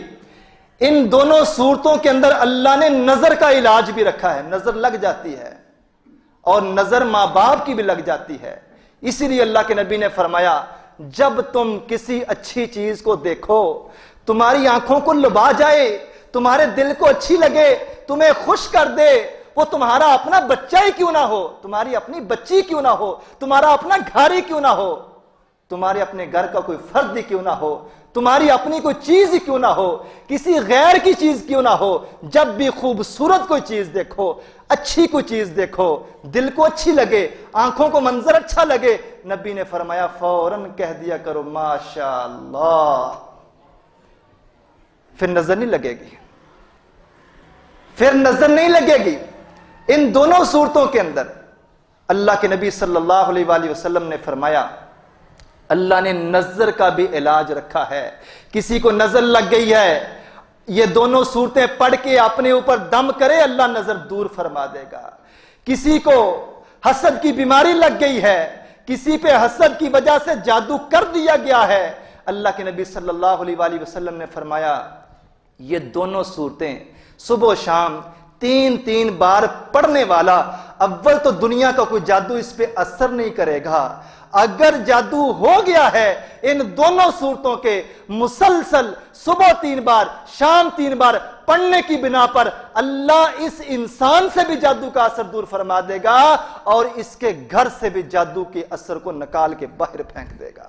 ان دونوں صورتوں کے اندر اللہ نے نظر کا علاج بھی رکھا ہے۔ نظر لگ جاتی ہے اور نظر ماں باپ کی بھی لگ جاتی ہے، اسی لیے اللہ کے نبی نے فرمایا جب تم کسی اچھی چیز کو دیکھو، تمہاری آنکھوں کو لبھا جائے، تمہارے دل کو اچھی لگے، تمہیں خوش کر دے، وہ تمہارا اپنا بچہ ہی کیوں نہ ہو، تمہاری اپنی بچی کیوں نہ ہو، تمہارا اپنا گھر ہی کیوں نہ ہو، تمہارے اپنے گھر کا کوئی فرد ہی کیوں نہ ہو، تمہاری اپنی کوئی چیز ہی کیوں نہ ہو، کسی غیر کی چیز کیوں نہ ہو، جب بھی خوبصورت کوئی چیز دیکھو، اچھی کوئی چیز دیکھو، دل کو اچھی لگے، آنکھوں کو منظر اچھا لگے، نبی نے فرمایا فوراً کہہ دیا کرو ماشاءاللہ، پھر نظر نہیں لگے گی، پھر نظر نہیں لگے گی۔ ان دونوں صورتوں کے اندر اللہ کے نبی صلی اللہ علیہ وآلہ وسلم نے فرمایا اللہ نے نظر کا بھی علاج رکھا ہے۔ کسی کو نظر لگ گئی ہے، یہ دونوں صورتیں پڑھ کے اپنے اوپر دم کرے، اللہ نظر دور فرما دے گا۔ کسی کو حسد کی بیماری لگ گئی ہے، کسی پہ حسد کی وجہ سے جادو کر دیا گیا ہے، اللہ کے نبی صلی اللہ علیہ وآلہ وسلم نے فرمایا یہ دونوں صورتیں صبح و شام 3 بار پڑھنے والا، اول تو دنیا کا کوئی جادو اس پہ اثر نہیں کرے گا۔ اگر جادو ہو گیا ہے ان دونوں صورتوں کے مسلسل صبح 3 بار شام 3 بار پڑھنے کی بنا پر، اللہ اس انسان سے بھی جادو کا اثر دور فرما دے گا اور اس کے گھر سے بھی جادو کے اثر کو نکال کے باہر پھینک دے گا۔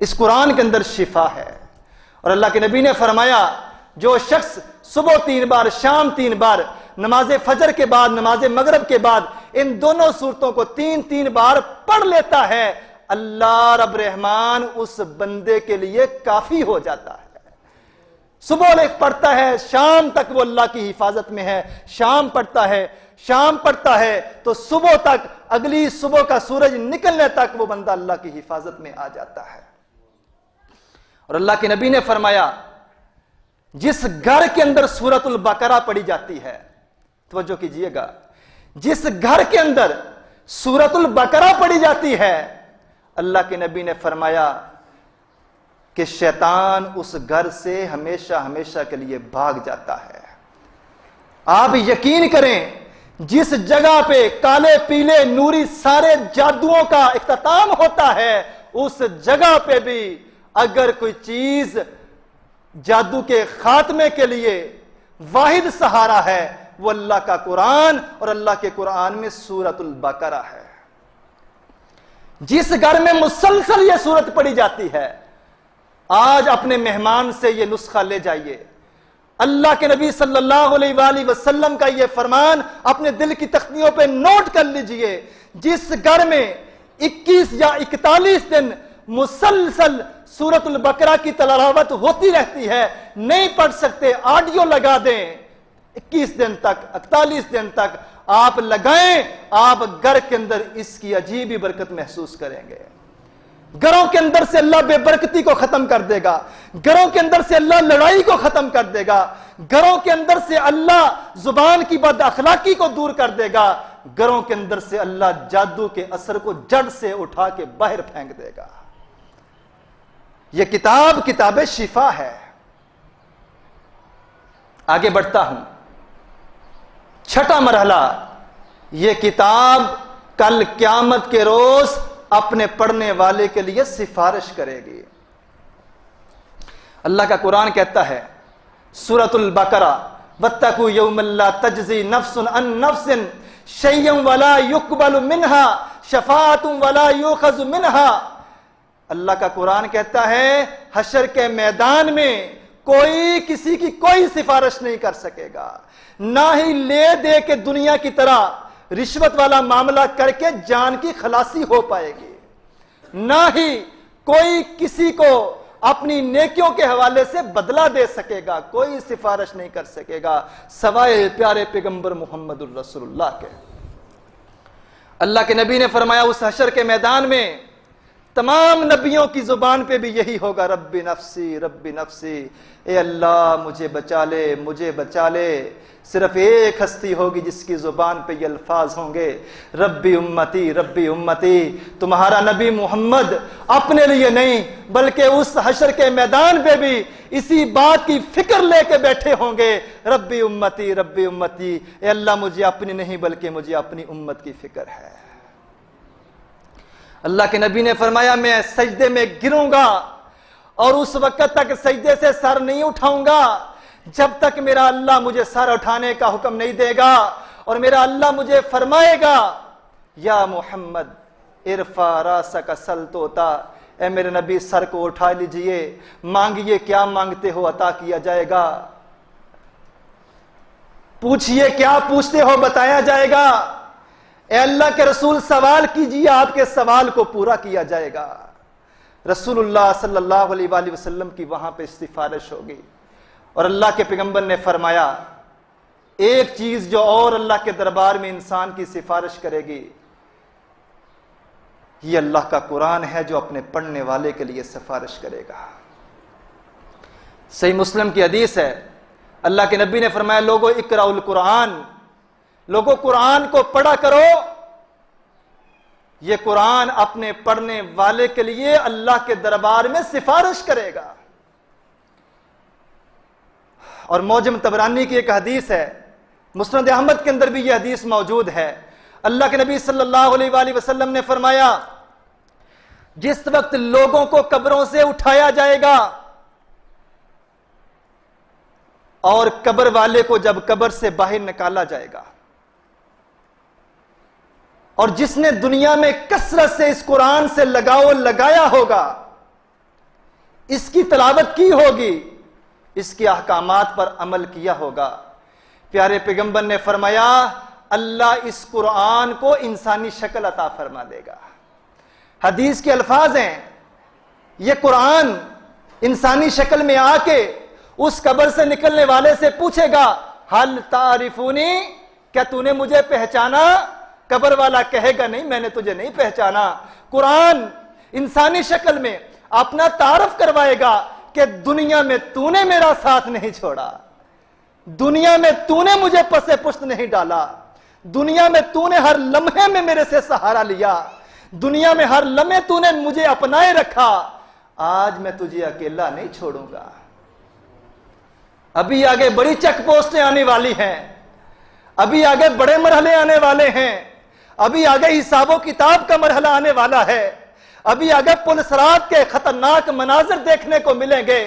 اس قرآن کے اندر شفا ہے، اور اللہ کے نبی نے فرمایا جو شخص صبح 3 بار شام 3 بار نماز فجر کے بعد نماز مغرب کے بعد ان دونوں صورتوں کو 3 بار پڑھ لیتا ہے، اللہ رب رحمان اس بندے کے لیے کافی ہو جاتا ہے۔ صبح پڑھتا ہے شام تک وہ اللہ کی حفاظت میں ہے، شام پڑھتا ہے تو صبح تک، اگلی صبح کا سورج نکلنے تک وہ بندہ اللہ کی حفاظت میں آ جاتا ہے۔ اور اللہ کے نبی نے فرمایا جس گھر کے اندر سورۃ البقرہ پڑھی جاتی ہے، توجہ کیجئے گا، جس گھر کے اندر سورۃ البقرہ پڑھی جاتی ہے، اللہ کے نبی نے فرمایا کہ شیطان اس گھر سے ہمیشہ کے لیے بھاگ جاتا ہے۔ آپ یقین کریں جس جگہ پہ کالے پیلے نوری سارے جادوؤں کا اختتام ہوتا ہے، اس جگہ پہ بھی اگر کوئی چیز جادو کے خاتمے کے لیے واحد سہارا ہے وہ اللہ کا قرآن، اور اللہ کے قرآن میں سورۃ البقرہ ہے۔ جس گھر میں مسلسل یہ سورت پڑھی جاتی ہے، آج اپنے مہمان سے یہ نسخہ لے جائیے، اللہ کے نبی صلی اللہ علیہ وآلہ وسلم کا یہ فرمان اپنے دل کی تختیوں پہ نوٹ کر لیجئے، جس گھر میں 21 یا 41 دن مسلسل سورۃ البقرہ کی تلاوت ہوتی رہتی ہے، نہیں پڑھ سکتے آڈیو لگا دیں، 21 دن تک 41 دن تک آپ لگائیں، آپ گھر کے اندر اس کی عجیب ہی برکت محسوس کریں گے۔ گھروں کے اندر سے اللہ بے برکتی کو ختم کر دے گا، گھروں کے اندر سے اللہ لڑائی کو ختم کر دے گا، گھروں کے اندر سے اللہ زبان کی بد اخلاقی کو دور کر دے گا، گھروں کے اندر سے اللہ جادو کے اثر کو جڑ سے اٹھا کے باہر پھینک دے گا۔ یہ کتاب شفا ہے۔ آگے بڑھتا ہوں، چھٹا مرحلہ، یہ کتاب کل قیامت کے روز اپنے پڑھنے والے کے لیے سفارش کرے گی۔ اللہ کا قرآن کہتا ہے سورۃ البقرہ واتقوا یوما لا تجزی نفس عن نفس شیئا ولا یقبل منها شفاعۃ ولا یؤخذ منها۔ اللہ کا قرآن کہتا ہے حشر کے میدان میں کوئی کسی کی کوئی سفارش نہیں کر سکے گا، نہ ہی لے دے کے دنیا کی طرح رشوت والا معاملہ کر کے جان کی خلاصی ہو پائے گی، نہ ہی کوئی کسی کو اپنی نیکیوں کے حوالے سے بدلہ دے سکے گا، کوئی سفارش نہیں کر سکے گا سوائے پیارے پیغمبر محمد الرسول اللہ کے۔ اللہ کے نبی نے فرمایا اس حشر کے میدان میں تمام نبیوں کی زبان پہ بھی یہی ہوگا، رب نفسی رب نفسی، اے اللہ مجھے بچا لے مجھے بچا لے۔ صرف ایک ہستی ہوگی جس کی زبان پہ یہ الفاظ ہوں گے، ربی امتی۔ تمہارا نبی محمد اپنے لیے نہیں بلکہ اس حشر کے میدان پہ بھی اسی بات کی فکر لے کے بیٹھے ہوں گے، ربی امتی، اے اللہ مجھے اپنی نہیں بلکہ مجھے اپنی امت کی فکر ہے۔ اللہ کے نبی نے فرمایا میں سجدے میں گروں گا اور اس وقت تک سجدے سے سر نہیں اٹھاؤں گا جب تک میرا اللہ مجھے سر اٹھانے کا حکم نہیں دے گا، اور میرا اللہ مجھے فرمائے گا یا محمد ارفع راسک سل توتا، اے میرے نبی سر کو اٹھا لیجئے، مانگیے کیا مانگتے ہو عطا کیا جائے گا، پوچھئے کیا پوچھتے ہو بتایا جائے گا، اے اللہ کے رسول سوال کیجئے آپ کے سوال کو پورا کیا جائے گا۔ رسول اللہ صلی اللہ علیہ وآلہ وسلم کی وہاں پہ سفارش ہوگی، اور اللہ کے پیغمبر نے فرمایا ایک چیز جو اور اللہ کے دربار میں انسان کی سفارش کرے گی، یہ اللہ کا قرآن ہے جو اپنے پڑھنے والے کے لیے سفارش کرے گا۔ صحیح مسلم کی حدیث ہے، اللہ کے نبی نے فرمایا لوگو اقرأوا القرآن، لوگو قرآن کو پڑھا کرو، یہ قرآن اپنے پڑھنے والے کے لیے اللہ کے دربار میں سفارش کرے گا۔ اور موجم طبرانی کی ایک حدیث ہے، مسند احمد کے اندر بھی یہ حدیث موجود ہے۔ اللہ کے نبی صلی اللہ علیہ وآلہ وسلم نے فرمایا جس وقت لوگوں کو قبروں سے اٹھایا جائے گا اور قبر والے کو جب قبر سے باہر نکالا جائے گا، اور جس نے دنیا میں کثرت سے اس قرآن سے لگاؤ لگایا ہوگا، اس کی تلاوت کی ہوگی، اس کے احکامات پر عمل کیا ہوگا، پیارے پیغمبر نے فرمایا اللہ اس قرآن کو انسانی شکل عطا فرما دے گا۔ حدیث کے الفاظ ہیں، یہ قرآن انسانی شکل میں آ کے اس قبر سے نکلنے والے سے پوچھے گا حل تعرفونی، کیا تو نے مجھے پہچانا؟ قبر والا کہے گا نہیں، میں نے تجھے نہیں پہچانا۔ قرآن انسانی شکل میں اپنا تعارف کروائے گا کہ دنیا میں تو نے میرا ساتھ نہیں چھوڑا، دنیا میں تو نے مجھے پس پشت نہیں ڈالا، دنیا میں تو نے ہر لمحے میں میرے سے سہارا لیا، دنیا میں ہر لمحے تو نے مجھے اپنائے رکھا، آج میں تجھے اکیلا نہیں چھوڑوں گا۔ ابھی آگے بڑی چیک پوسٹیں آنے والی ہیں، ابھی آگے بڑے مرحلے آنے والے ہیں، ابھی آگے حساب و کتاب کا مرحلہ آنے والا ہے، ابھی آگے پل صراط کے خطرناک مناظر دیکھنے کو ملیں گے۔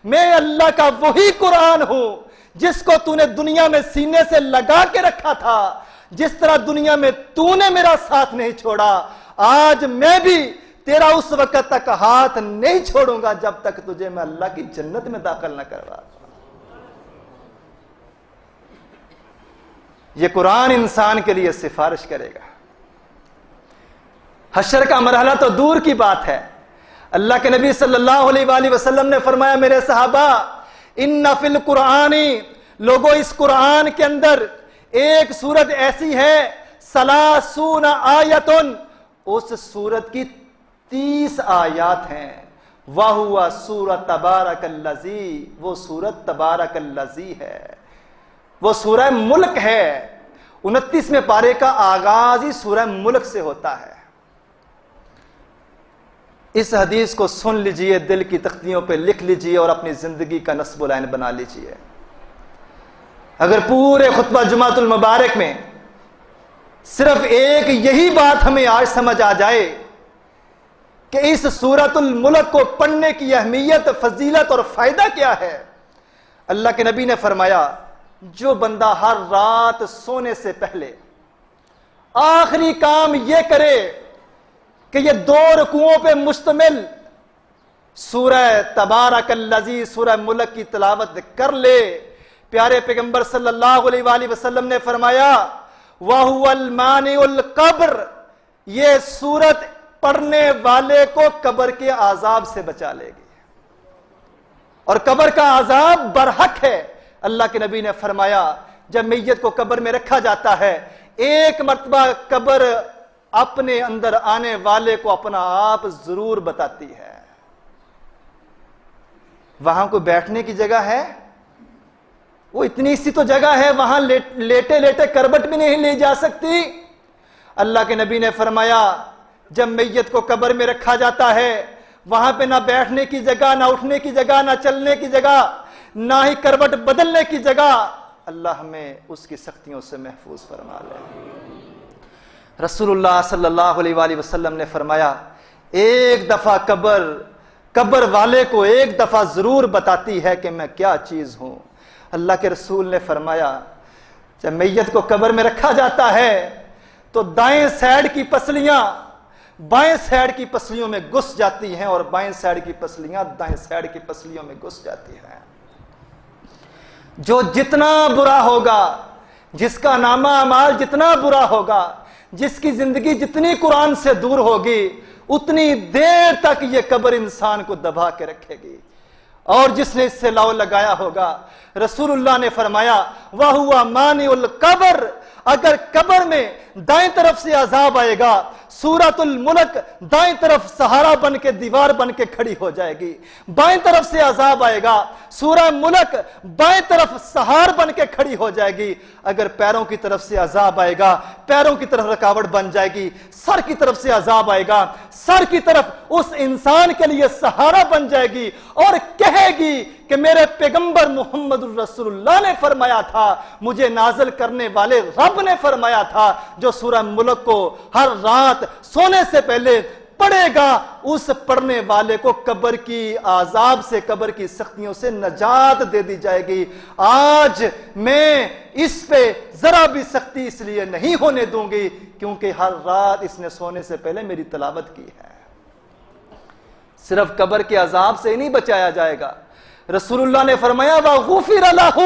میں اللہ کا وہی قرآن ہوں جس کو تو نے دنیا میں سینے سے لگا کے رکھا تھا، جس طرح دنیا میں تو نے میرا ساتھ نہیں چھوڑا، آج میں بھی تیرا اس وقت تک ہاتھ نہیں چھوڑوں گا جب تک تجھے میں اللہ کی جنت میں داخل نہ کروا۔ یہ قرآن انسان کے لیے سفارش کرے گا۔ حشر کا مرحلہ تو دور کی بات ہے، اللہ کے نبی صلی اللہ علیہ وآلہ وسلم نے فرمایا میرے صحابہ ان فی القرآن، لوگوں اس قرآن کے اندر ایک سورت ایسی ہے ثلاثون آیتن، اس سورت کی 30 آیات ہیں، وَهُوَ سورۃ تبارک الذی، وہ سورت تبارک الذی ہے، وہ سورہ ملک ہے۔ 29ویں پارے کا آغاز ہی سورہ ملک سے ہوتا ہے۔ اس حدیث کو سن لیجئے، دل کی تختیوں پہ لکھ لیجئے اور اپنی زندگی کا نصب العین بنا لیجئے۔ اگر پورے خطبہ جمعۃ المبارک میں صرف ایک یہی بات ہمیں آج سمجھ آ جائے کہ اس سورۃ الملک کو پڑھنے کی اہمیت، فضیلت اور فائدہ کیا ہے، اللہ کے نبی نے فرمایا جو بندہ ہر رات سونے سے پہلے آخری کام یہ کرے کہ یہ 2 رکوعوں پہ مشتمل سورہ تبارک الذی، سورہ ملک کی تلاوت کر لے، پیارے پیغمبر صلی اللہ علیہ وآلہ وسلم نے فرمایا وَهُوَ الْمَانِعُ الْقَبْرِ، یہ سورت پڑھنے والے کو قبر کے عذاب سے بچا لے گی، اور قبر کا عذاب برحق ہے۔ اللہ کے نبی نے فرمایا جب میت کو قبر میں رکھا جاتا ہے، ایک مرتبہ قبر اپنے اندر آنے والے کو اپنا آپ ضرور بتاتی ہے۔ وہاں کوئی بیٹھنے کی جگہ ہے؟ وہ اتنی سی تو جگہ ہے، وہاں لیٹے لیٹے کربٹ بھی نہیں لی جا سکتی۔ اللہ کے نبی نے فرمایا جب میت کو قبر میں رکھا جاتا ہے، وہاں پہ نہ بیٹھنے کی جگہ، نہ اٹھنے کی جگہ، نہ چلنے کی جگہ، نہ ہی کروٹ بدلنے کی جگہ۔ اللہ ہمیں اس کی سختیوں سے محفوظ فرما لے۔ رسول اللہ صلی اللہ علیہ وآلہ وسلم نے فرمایا ایک دفعہ قبر والے کو ایک دفعہ ضرور بتاتی ہے کہ میں کیا چیز ہوں۔ اللہ کے رسول نے فرمایا جب میت کو قبر میں رکھا جاتا ہے تو دائیں سائیڈ کی پسلیاں بائیں سائیڈ کی پسلیوں میں گھس جاتی ہیں، اور بائیں سائیڈ کی پسلیاں دائیں سائیڈ کی پسلیوں میں گھس جاتی ہیں۔ جو جتنا برا ہوگا، جس کا نامہ اعمال جتنا برا ہوگا، جس کی زندگی جتنی قرآن سے دور ہوگی، اتنی دیر تک یہ قبر انسان کو دبا کے رکھے گی۔ اور جس نے اس سے لو لگایا ہوگا، رسول اللہ نے فرمایا وَهُوَ مَانِعُ الْقَبْرِ، اگر قبر میں دائیں طرف سے عذاب آئے گا، سورۃ الملک دائیں طرف سہارا بن کے دیوار بن کے کھڑی ہو جائے گی، بائیں طرف سے عذاب آئے گا، سورہ ملک بائیں طرف سہار بن کے کھڑی ہو جائے گی، اگر پیروں کی طرف سے عذاب آئے گا، پیروں کی طرف رکاوٹ بن جائے گی، سر کی طرف سے عذاب آئے گا، سر کی طرف اس انسان کے لیے سہارا بن جائے گی، اور کہے گی کہ میرے پیغمبر محمد الرسول اللہ نے فرمایا تھا، مجھے نازل کرنے والے رب نے فرمایا تھا، جو سورہ ملک کو ہر رات سونے سے پہلے پڑھے گا اس پڑھنے والے کو قبر کی عذاب سے، قبر کی سختیوں سے نجات دے دی جائے گی۔ آج میں اس پہ ذرا بھی سختی اس لیے نہیں ہونے دوں گی کیونکہ ہر رات اس نے سونے سے پہلے میری تلاوت کی ہے۔ صرف قبر کے عذاب سے ہی نہیں بچایا جائے گا، رسول اللہ نے فرمایا وَغُفِرَ لَهُ،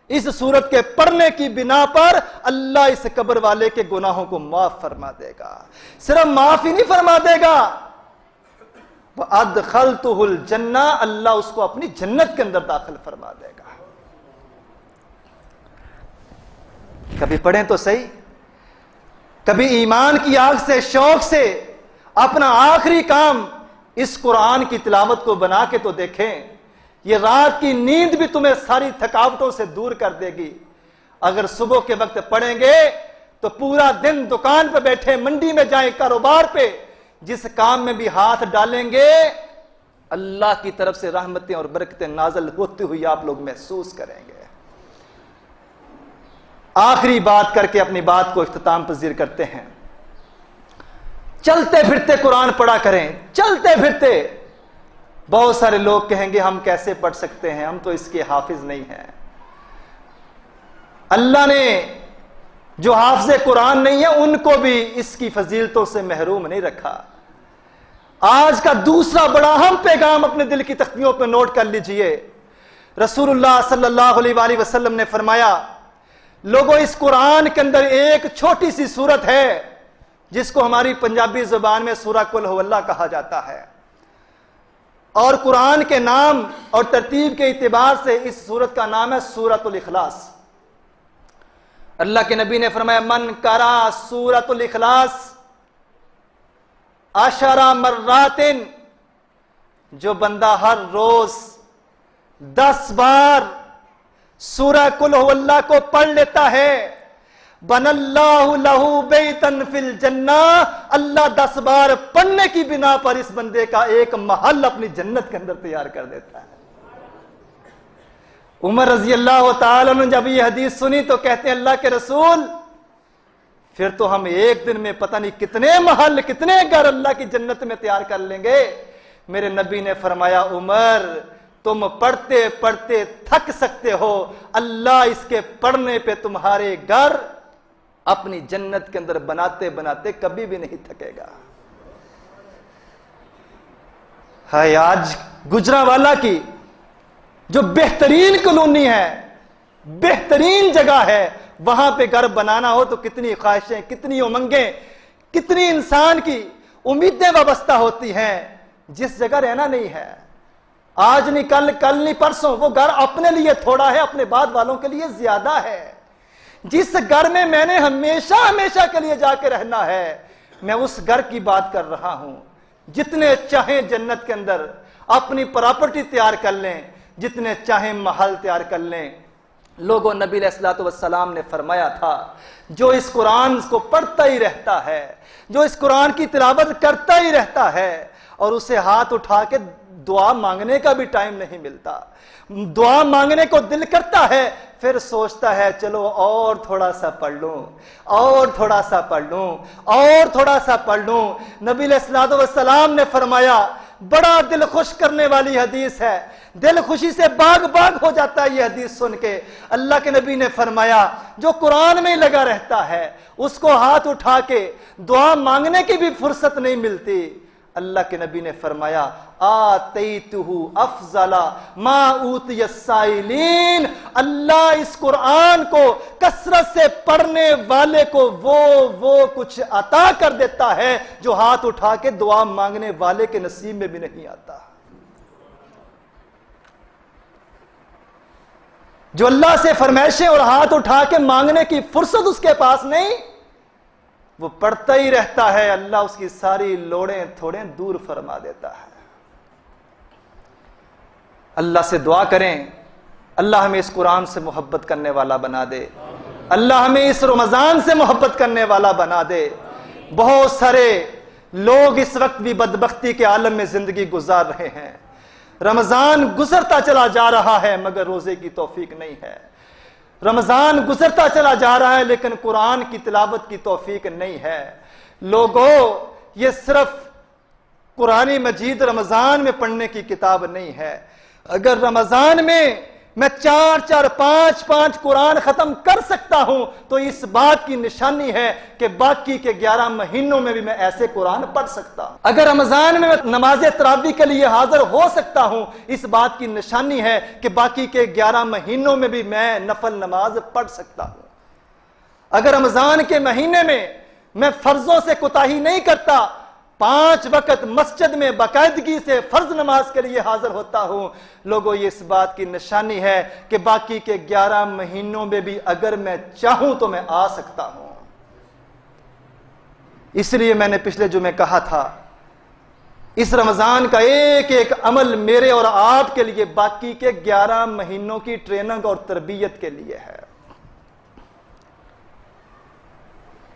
اس سورت کے پڑھنے کی بنا پر اللہ اس قبر والے کے گناہوں کو معاف فرما دے گا۔ صرف معاف ہی نہیں فرما دے گا، وَأَدْخَلْتُهُ الْجَنَّةَ، اللہ اس کو اپنی جنت کے اندر داخل فرما دے گا۔ کبھی پڑھیں تو صحیح، کبھی ایمان کی آگ سے، شوق سے اپنا آخری کام اس قرآن کی تلاوت کو بنا کے تو دیکھیں، یہ رات کی نیند بھی تمہیں ساری تھکاوٹوں سے دور کر دے گی۔ اگر صبح کے وقت پڑھیں گے تو پورا دن دکان پہ بیٹھے، منڈی میں جائیں، کاروبار پہ، جس کام میں بھی ہاتھ ڈالیں گے اللہ کی طرف سے رحمتیں اور برکتیں نازل ہوتی ہوئی آپ لوگ محسوس کریں گے۔ آخری بات کر کے اپنی بات کو اختتام پذیر کرتے ہیں، چلتے پھرتے قرآن پڑھا کریں، چلتے پھرتے۔ بہت سارے لوگ کہیں گے ہم کیسے پڑھ سکتے ہیں، ہم تو اس کے حافظ نہیں ہیں۔ اللہ نے جو حافظ قرآن نہیں ہے ان کو بھی اس کی فضیلتوں سے محروم نہیں رکھا۔ آج کا دوسرا بڑا اہم پیغام اپنے دل کی تختیوں پہ نوٹ کر لیجئے۔ رسول اللہ صلی اللہ علیہ وآلہ وسلم نے فرمایا، لوگوں اس قرآن کے اندر ایک چھوٹی سی سورت ہے جس کو ہماری پنجابی زبان میں سورہ قل ہو اللہ کہا جاتا ہے، اور قرآن کے نام اور ترتیب کے اعتبار سے اس سورت کا نام ہے سورۃ الاخلاص۔ اللہ کے نبی نے فرمایا من قرأ سورۃ الاخلاص 10 مرات، جو بندہ ہر روز 10 بار سورہ قل ہو اللہ کو پڑھ لیتا ہے، بن اللہ لہو بیتن فی الجنہ، اللہ 10 بار پڑھنے کی بنا پر اس بندے کا ایک محل اپنی جنت کے اندر تیار کر دیتا ہے۔ عمر رضی اللہ تعالیٰ نے جب یہ حدیث سنی تو کہتے ہیں اللہ کے رسول پھر تو ہم ایک دن میں پتہ نہیں کتنے محل، کتنے گھر اللہ کی جنت میں تیار کر لیں گے۔ میرے نبی نے فرمایا عمر تم پڑھتے پڑھتے تھک سکتے ہو، اللہ اس کے پڑھنے پہ تمہارے گھر اپنی جنت کے اندر بناتے بناتے کبھی بھی نہیں تھکے گا۔ ہے آج گجرانوالہ کی جو بہترین کالونی ہے، بہترین جگہ ہے، وہاں پہ گھر بنانا ہو تو کتنی خواہشیں، کتنی امنگیں، کتنی انسان کی امیدیں وابستہ ہوتی ہیں، جس جگہ رہنا نہیں ہے، آج نہیں کل، کل نہیں پرسوں، وہ گھر اپنے لیے تھوڑا ہے، اپنے بعد والوں کے لیے زیادہ ہے۔ جس گھر میں میں نے ہمیشہ ہمیشہ کے لیے جا کے رہنا ہے، میں اس گھر کی بات کر رہا ہوں۔ جتنے چاہیں جنت کے اندر اپنی پراپرٹی تیار کر لیں، جتنے چاہیں محل تیار کر لیں، لوگوں نبی علیہ الصلوۃ والسلام نے فرمایا تھا جو اس قرآن کو پڑھتا ہی رہتا ہے، جو اس قرآن کی تلاوت کرتا ہی رہتا ہے اور اسے ہاتھ اٹھا کے دعا مانگنے کا بھی ٹائم نہیں ملتا، دعا مانگنے کو دل کرتا ہے، پھر سوچتا ہے چلو اور تھوڑا سا پڑھ لوں، اور تھوڑا سا پڑھ لوں، اور تھوڑا سا پڑھ لوں۔ نبی علیہ الصلوۃ والسلام نے فرمایا بڑا دل خوش کرنے والی حدیث ہے، دل خوشی سے باغ باغ ہو جاتا ہے یہ حدیث سن کے۔ اللہ کے نبی نے فرمایا جو قرآن میں لگا رہتا ہے اس کو ہاتھ اٹھا کے دعا مانگنے کی بھی فرصت نہیں ملتی۔ اللہ کے نبی نے فرمایا آتیتہ افضل ما اوتی السائلین، اللہ اس قرآن کو کثرت سے پڑھنے والے کو وہ کچھ عطا کر دیتا ہے جو ہاتھ اٹھا کے دعا مانگنے والے کے نصیب میں بھی نہیں آتا۔ جو اللہ سے فرمائشیں اور ہاتھ اٹھا کے مانگنے کی فرصت اس کے پاس نہیں، وہ پڑھتا ہی رہتا ہے، اللہ اس کی ساری لوڑیں تھوڑیں دور فرما دیتا ہے۔ اللہ سے دعا کریں اللہ ہمیں اس قرآن سے محبت کرنے والا بنا دے، اللہ ہمیں اس رمضان سے محبت کرنے والا بنا دے۔ بہت سارے لوگ اس وقت بھی بدبختی کے عالم میں زندگی گزار رہے ہیں، رمضان گزرتا چلا جا رہا ہے مگر روزے کی توفیق نہیں ہے، رمضان گزرتا چلا جا رہا ہے لیکن قرآن کی تلاوت کی توفیق نہیں ہے۔ لوگوں، یہ صرف قرآن مجید رمضان میں پڑھنے کی کتاب نہیں ہے۔ اگر رمضان میں میں 4-4 5 قرآن ختم کر سکتا ہوں تو اس بات کی نشانی ہے کہ باقی کے 11 مہینوں میں بھی میں ایسے قرآن پڑھ سکتا ہوں۔ اگر رمضان میں نماز تراویح کے لیے حاضر ہو سکتا ہوں، اس بات کی نشانی ہے کہ باقی کے 11 مہینوں میں بھی میں نفل نماز پڑھ سکتا ہوں۔ اگر رمضان کے مہینے میں فرضوں سے کوتاہی نہیں کرتا، 5 وقت مسجد میں باقاعدگی سے فرض نماز کے لیے حاضر ہوتا ہوں، لوگوں یہ اس بات کی نشانی ہے کہ باقی کے 11 مہینوں میں بھی اگر میں چاہوں تو میں آ سکتا ہوں۔ اس لیے میں نے پچھلے جمعے کہا تھا، اس رمضان کا ایک ایک عمل میرے اور آپ کے لیے باقی کے 11 مہینوں کی ٹریننگ اور تربیت کے لیے ہے۔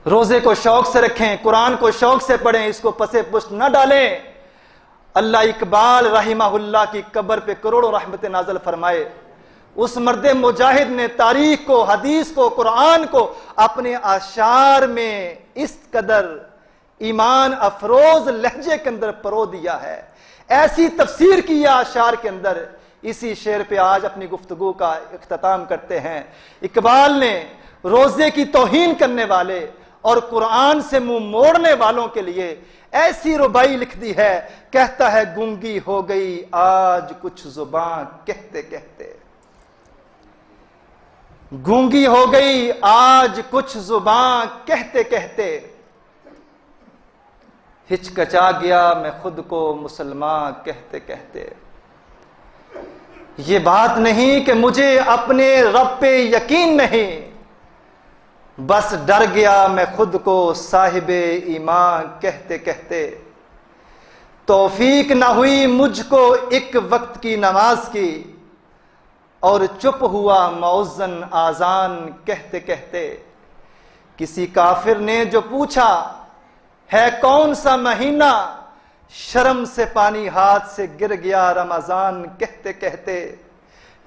روزے کو شوق سے رکھیں، قرآن کو شوق سے پڑھیں، اس کو پسے پشت نہ ڈالیں۔ اللہ اقبال رحمہ اللہ کی قبر پہ کروڑوں رحمت نازل فرمائے۔ اس مرد مجاہد نے تاریخ کو، حدیث کو، قرآن کو اپنے اشعار میں اس قدر ایمان افروز لہجے کے اندر پرو دیا ہے، ایسی تفسیر کی ہے اشعار کے اندر۔ اسی شعر پہ آج اپنی گفتگو کا اختتام کرتے ہیں۔ اقبال نے روزے کی توہین کرنے والے اور قرآن سے منہ موڑنے والوں کے لیے ایسی ربائی لکھ دی ہے، کہتا ہے گونگی ہو گئی آج کچھ زباں کہتے کہتے، گونگی ہو گئی آج کچھ زباں کہتے کہتے، ہچکچا گیا میں خود کو مسلمان کہتے کہتے۔ یہ بات نہیں کہ مجھے اپنے رب پہ یقین نہیں، بس ڈر گیا میں خود کو صاحب ایمان کہتے کہتے۔ توفیق نہ ہوئی مجھ کو ایک وقت کی نماز کی، اور چپ ہوا مؤذن آذان کہتے کہتے۔ کسی کافر نے جو پوچھا ہے کون سا مہینہ، شرم سے پانی ہاتھ سے گر گیا رمضان کہتے کہتے۔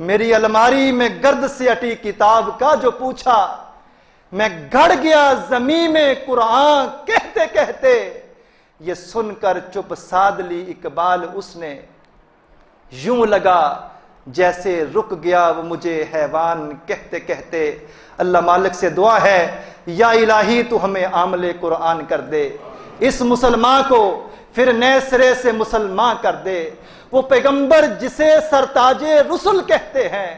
میری الماری میں گرد سے اٹی کتاب کا جو پوچھا، میں گڑ گیا زمین میں قرآن کہتے کہتے۔ یہ سن کر چپ ساد لی اقبال اس نے، یوں لگا جیسے رک گیا وہ مجھے حیوان کہتے کہتے۔ اللہ مالک سے دعا ہے، یا الہی تو ہمیں عامل قرآن کر دے، اس مسلمان کو پھر نئے سرے سے مسلمان کر دے۔ وہ پیغمبر جسے سرتاج رسل کہتے ہیں،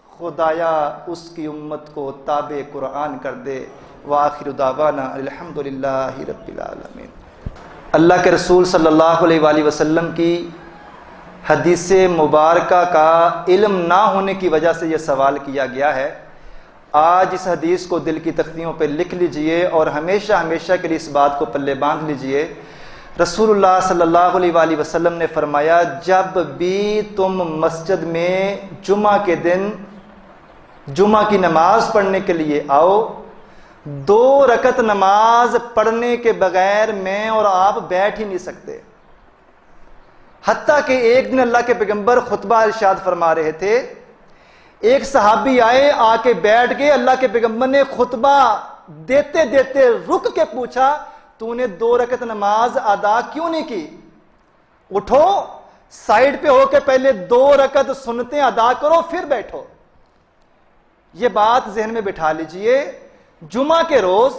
خدایا اس کی امت کو تابع قرآن کر دے۔ وآخر دعوانا الحمدللہ رب العالمین۔ اللہ کے رسول صلی اللہ علیہ وآلہ وسلم کی حدیث مبارکہ کا علم نہ ہونے کی وجہ سے یہ سوال کیا گیا ہے۔ آج اس حدیث کو دل کی تختیوں پہ لکھ لیجئے اور ہمیشہ ہمیشہ کے لیے اس بات کو پلے باندھ لیجئے۔ رسول اللہ صلی اللہ علیہ وآلہ وسلم نے فرمایا، جب بھی تم مسجد میں جمعہ کے دن جمعہ کی نماز پڑھنے کے لیے آؤ، 2 رکعت نماز پڑھنے کے بغیر میں اور آپ بیٹھ ہی نہیں سکتے۔ حتیٰ کہ ایک دن اللہ کے پیغمبر خطبہ ارشاد فرما رہے تھے، ایک صحابی آئے، آ کے بیٹھ گئے، اللہ کے پیغمبر نے خطبہ دیتے دیتے رک کے پوچھا، تو نے 2 رکعت نماز ادا کیوں نہیں کی؟ اٹھو، سائیڈ پہ ہو کے پہلے 2 رکعت سنتیں ادا کرو پھر بیٹھو۔ یہ بات ذہن میں بٹھا لیجئے، جمعہ کے روز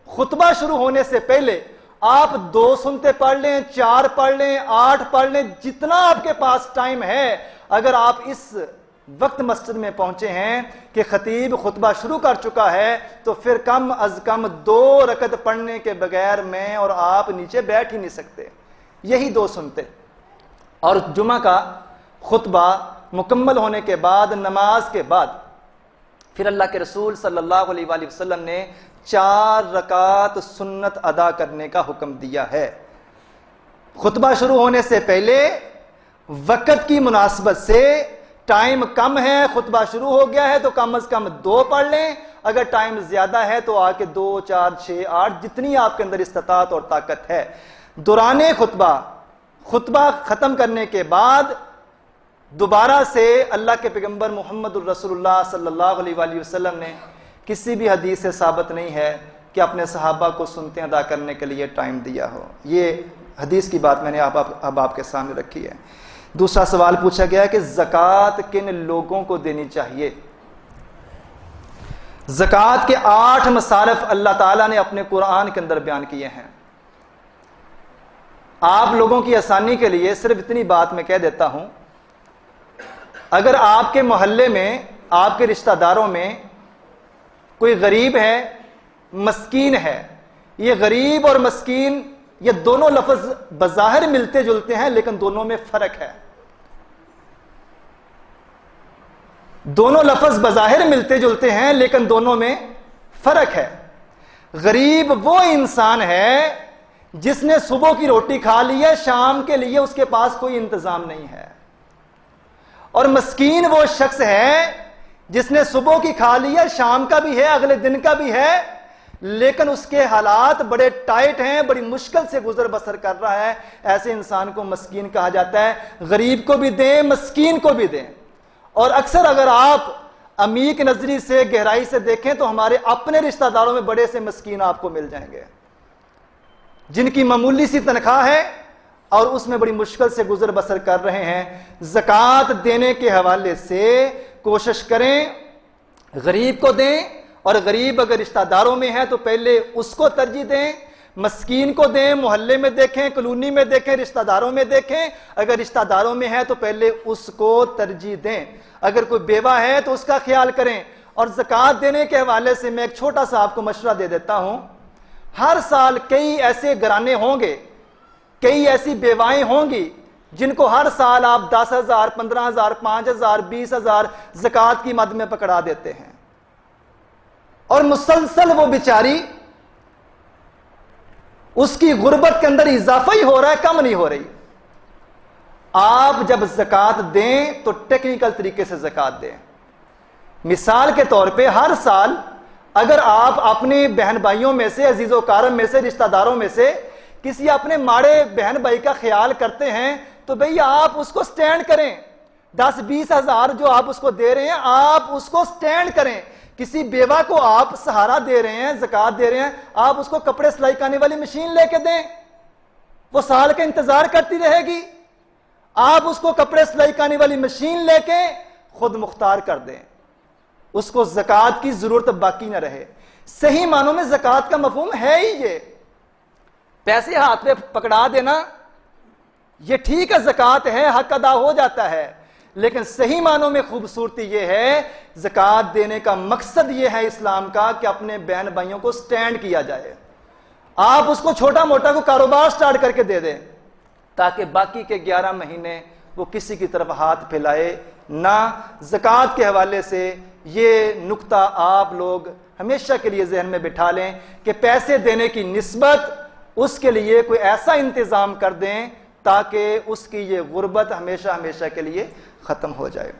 خطبہ شروع ہونے سے پہلے آپ 2 سنتے پڑھ لیں، 4 پڑھ لیں، 8 پڑھ لیں، جتنا آپ کے پاس ٹائم ہے۔ اگر آپ اس وقت مسجد میں پہنچے ہیں کہ خطیب خطبہ شروع کر چکا ہے تو پھر کم از کم 2 رکعت پڑھنے کے بغیر میں اور آپ نیچے بیٹھ ہی نہیں سکتے۔ یہی 2 سنتے، اور جمعہ کا خطبہ مکمل ہونے کے بعد، نماز کے بعد پھر اللہ کے رسول صلی اللہ علیہ وآلہ وسلم نے 4 رکعت سنت ادا کرنے کا حکم دیا ہے۔ خطبہ شروع ہونے سے پہلے وقت کی مناسبت سے، ٹائم کم ہے، خطبہ شروع ہو گیا ہے تو کم از کم 2 پڑھ لیں، اگر ٹائم زیادہ ہے تو آ کے 2، 4، 6، 8 جتنی آپ کے اندر استطاعت اور طاقت ہے۔ دوران خطبہ ختم کرنے کے بعد دوبارہ سے اللہ کے پیغمبر محمد الرسول اللہ صلی اللہ علیہ وآلہ وسلم نے کسی بھی حدیث سے ثابت نہیں ہے کہ اپنے صحابہ کو سنتیں ادا کرنے کے لیے ٹائم دیا ہو۔ یہ حدیث کی بات میں نے اب آپ کے سامنے رکھی ہے۔ دوسرا سوال پوچھا گیا ہے کہ زکوٰۃ کن لوگوں کو دینی چاہیے۔ زکوٰۃ کے 8 مصارف اللہ تعالیٰ نے اپنے قرآن کے اندر بیان کیے ہیں۔ آپ لوگوں کی آسانی کے لیے صرف اتنی بات میں کہہ دیتا ہوں، اگر آپ کے محلے میں، آپ کے رشتہ داروں میں کوئی غریب ہے، مسکین ہے، یہ غریب اور مسکین یہ دونوں لفظ بظاہر ملتے جلتے ہیں لیکن دونوں میں فرق ہے۔ دونوں لفظ بظاہر ملتے جلتے ہیں لیکن دونوں میں فرق ہے۔ غریب وہ انسان ہے جس نے صبح کی روٹی کھا لی ہے، شام کے لیے اس کے پاس کوئی انتظام نہیں ہے، اور مسکین وہ شخص ہے جس نے صبح کی کھا لی ہے، شام کا بھی ہے، اگلے دن کا بھی ہے، لیکن اس کے حالات بڑے ٹائٹ ہیں، بڑی مشکل سے گزر بسر کر رہا ہے، ایسے انسان کو مسکین کہا جاتا ہے۔ غریب کو بھی دیں، مسکین کو بھی دیں۔ اور اکثر اگر آپ عمیق نظری سے، گہرائی سے دیکھیں تو ہمارے اپنے رشتہ داروں میں بڑے سے مسکین آپ کو مل جائیں گے جن کی معمولی سی تنخواہ ہے اور اس میں بڑی مشکل سے گزر بسر کر رہے ہیں۔ زکوٰۃ دینے کے حوالے سے کوشش کریں غریب کو دیں، اور غریب اگر رشتہ داروں میں ہے تو پہلے اس کو ترجیح دیں، مسکین کو دیں، محلے میں دیکھیں، کلونی میں دیکھیں، رشتہ داروں میں دیکھیں، اگر رشتہ داروں میں ہے تو پہلے اس کو ترجیح دیں، اگر کوئی بیوہ ہے تو اس کا خیال کریں۔ اور زکوٰۃ دینے کے حوالے سے میں ایک چھوٹا سا آپ کو مشورہ دے دیتا ہوں، ہر سال کئی ایسے گھرانے ہوں گے، کئی ایسی بیوائیں ہوں گی جن کو ہر سال آپ 10,000، 15,000، 5,000، 20,000 زکوٰۃ کی مد میں پکڑا دیتے ہیں، اور مسلسل وہ بیچاری اس کی غربت کے اندر اضافہ ہی ہو رہا ہے، کم نہیں ہو رہی۔ آپ جب زکوٰۃ دیں تو ٹیکنیکل طریقے سے زکوٰۃ دیں۔ مثال کے طور پہ ہر سال اگر آپ اپنے بہن بھائیوں میں سے، عزیز و کارم میں سے، رشتہ داروں میں سے کسی اپنے ماڑے بہن بھائی کا خیال کرتے ہیں تو بھئی آپ اس کو سٹینڈ کریں۔ 10-20 ہزار جو آپ اس کو دے رہے ہیں آپ اس کو سٹینڈ کریں۔ کسی بیوہ کو آپ سہارا دے رہے ہیں، زکوٰۃ دے رہے ہیں، آپ اس کو کپڑے سلائی کرنے والی مشین لے کے دیں، وہ سال کا انتظار کرتی رہے گی۔ آپ اس کو کپڑے سلائی کرنے والی مشین لے کے خود مختار کر دیں، اس کو زکوٰۃ کی ضرورت باقی نہ رہے۔ صحیح معنوں میں زکوٰۃ کا مفہوم ہے ہی یہ، پیسے ہاتھ میں پکڑا دینا، یہ ٹھیک ہے زکوٰۃ ہے، حق ادا ہو جاتا ہے، لیکن صحیح معنوں میں خوبصورتی یہ ہے، زکوٰۃ دینے کا مقصد یہ ہے اسلام کا کہ اپنے بہن بھائیوں کو سٹینڈ کیا جائے۔ آپ اس کو چھوٹا موٹا کو کاروبار سٹارٹ کر کے دے دیں تاکہ باقی کے 11 مہینے وہ کسی کی طرف ہاتھ پھیلائے نہ۔ زکوٰۃ کے حوالے سے یہ نقطہ آپ لوگ ہمیشہ کے لیے ذہن میں بٹھا لیں کہ پیسے دینے کی نسبت اس کے لیے کوئی ایسا انتظام کر دیں تاکہ اس کی یہ غربت ہمیشہ ہمیشہ کے لیے ختم ہو جائے۔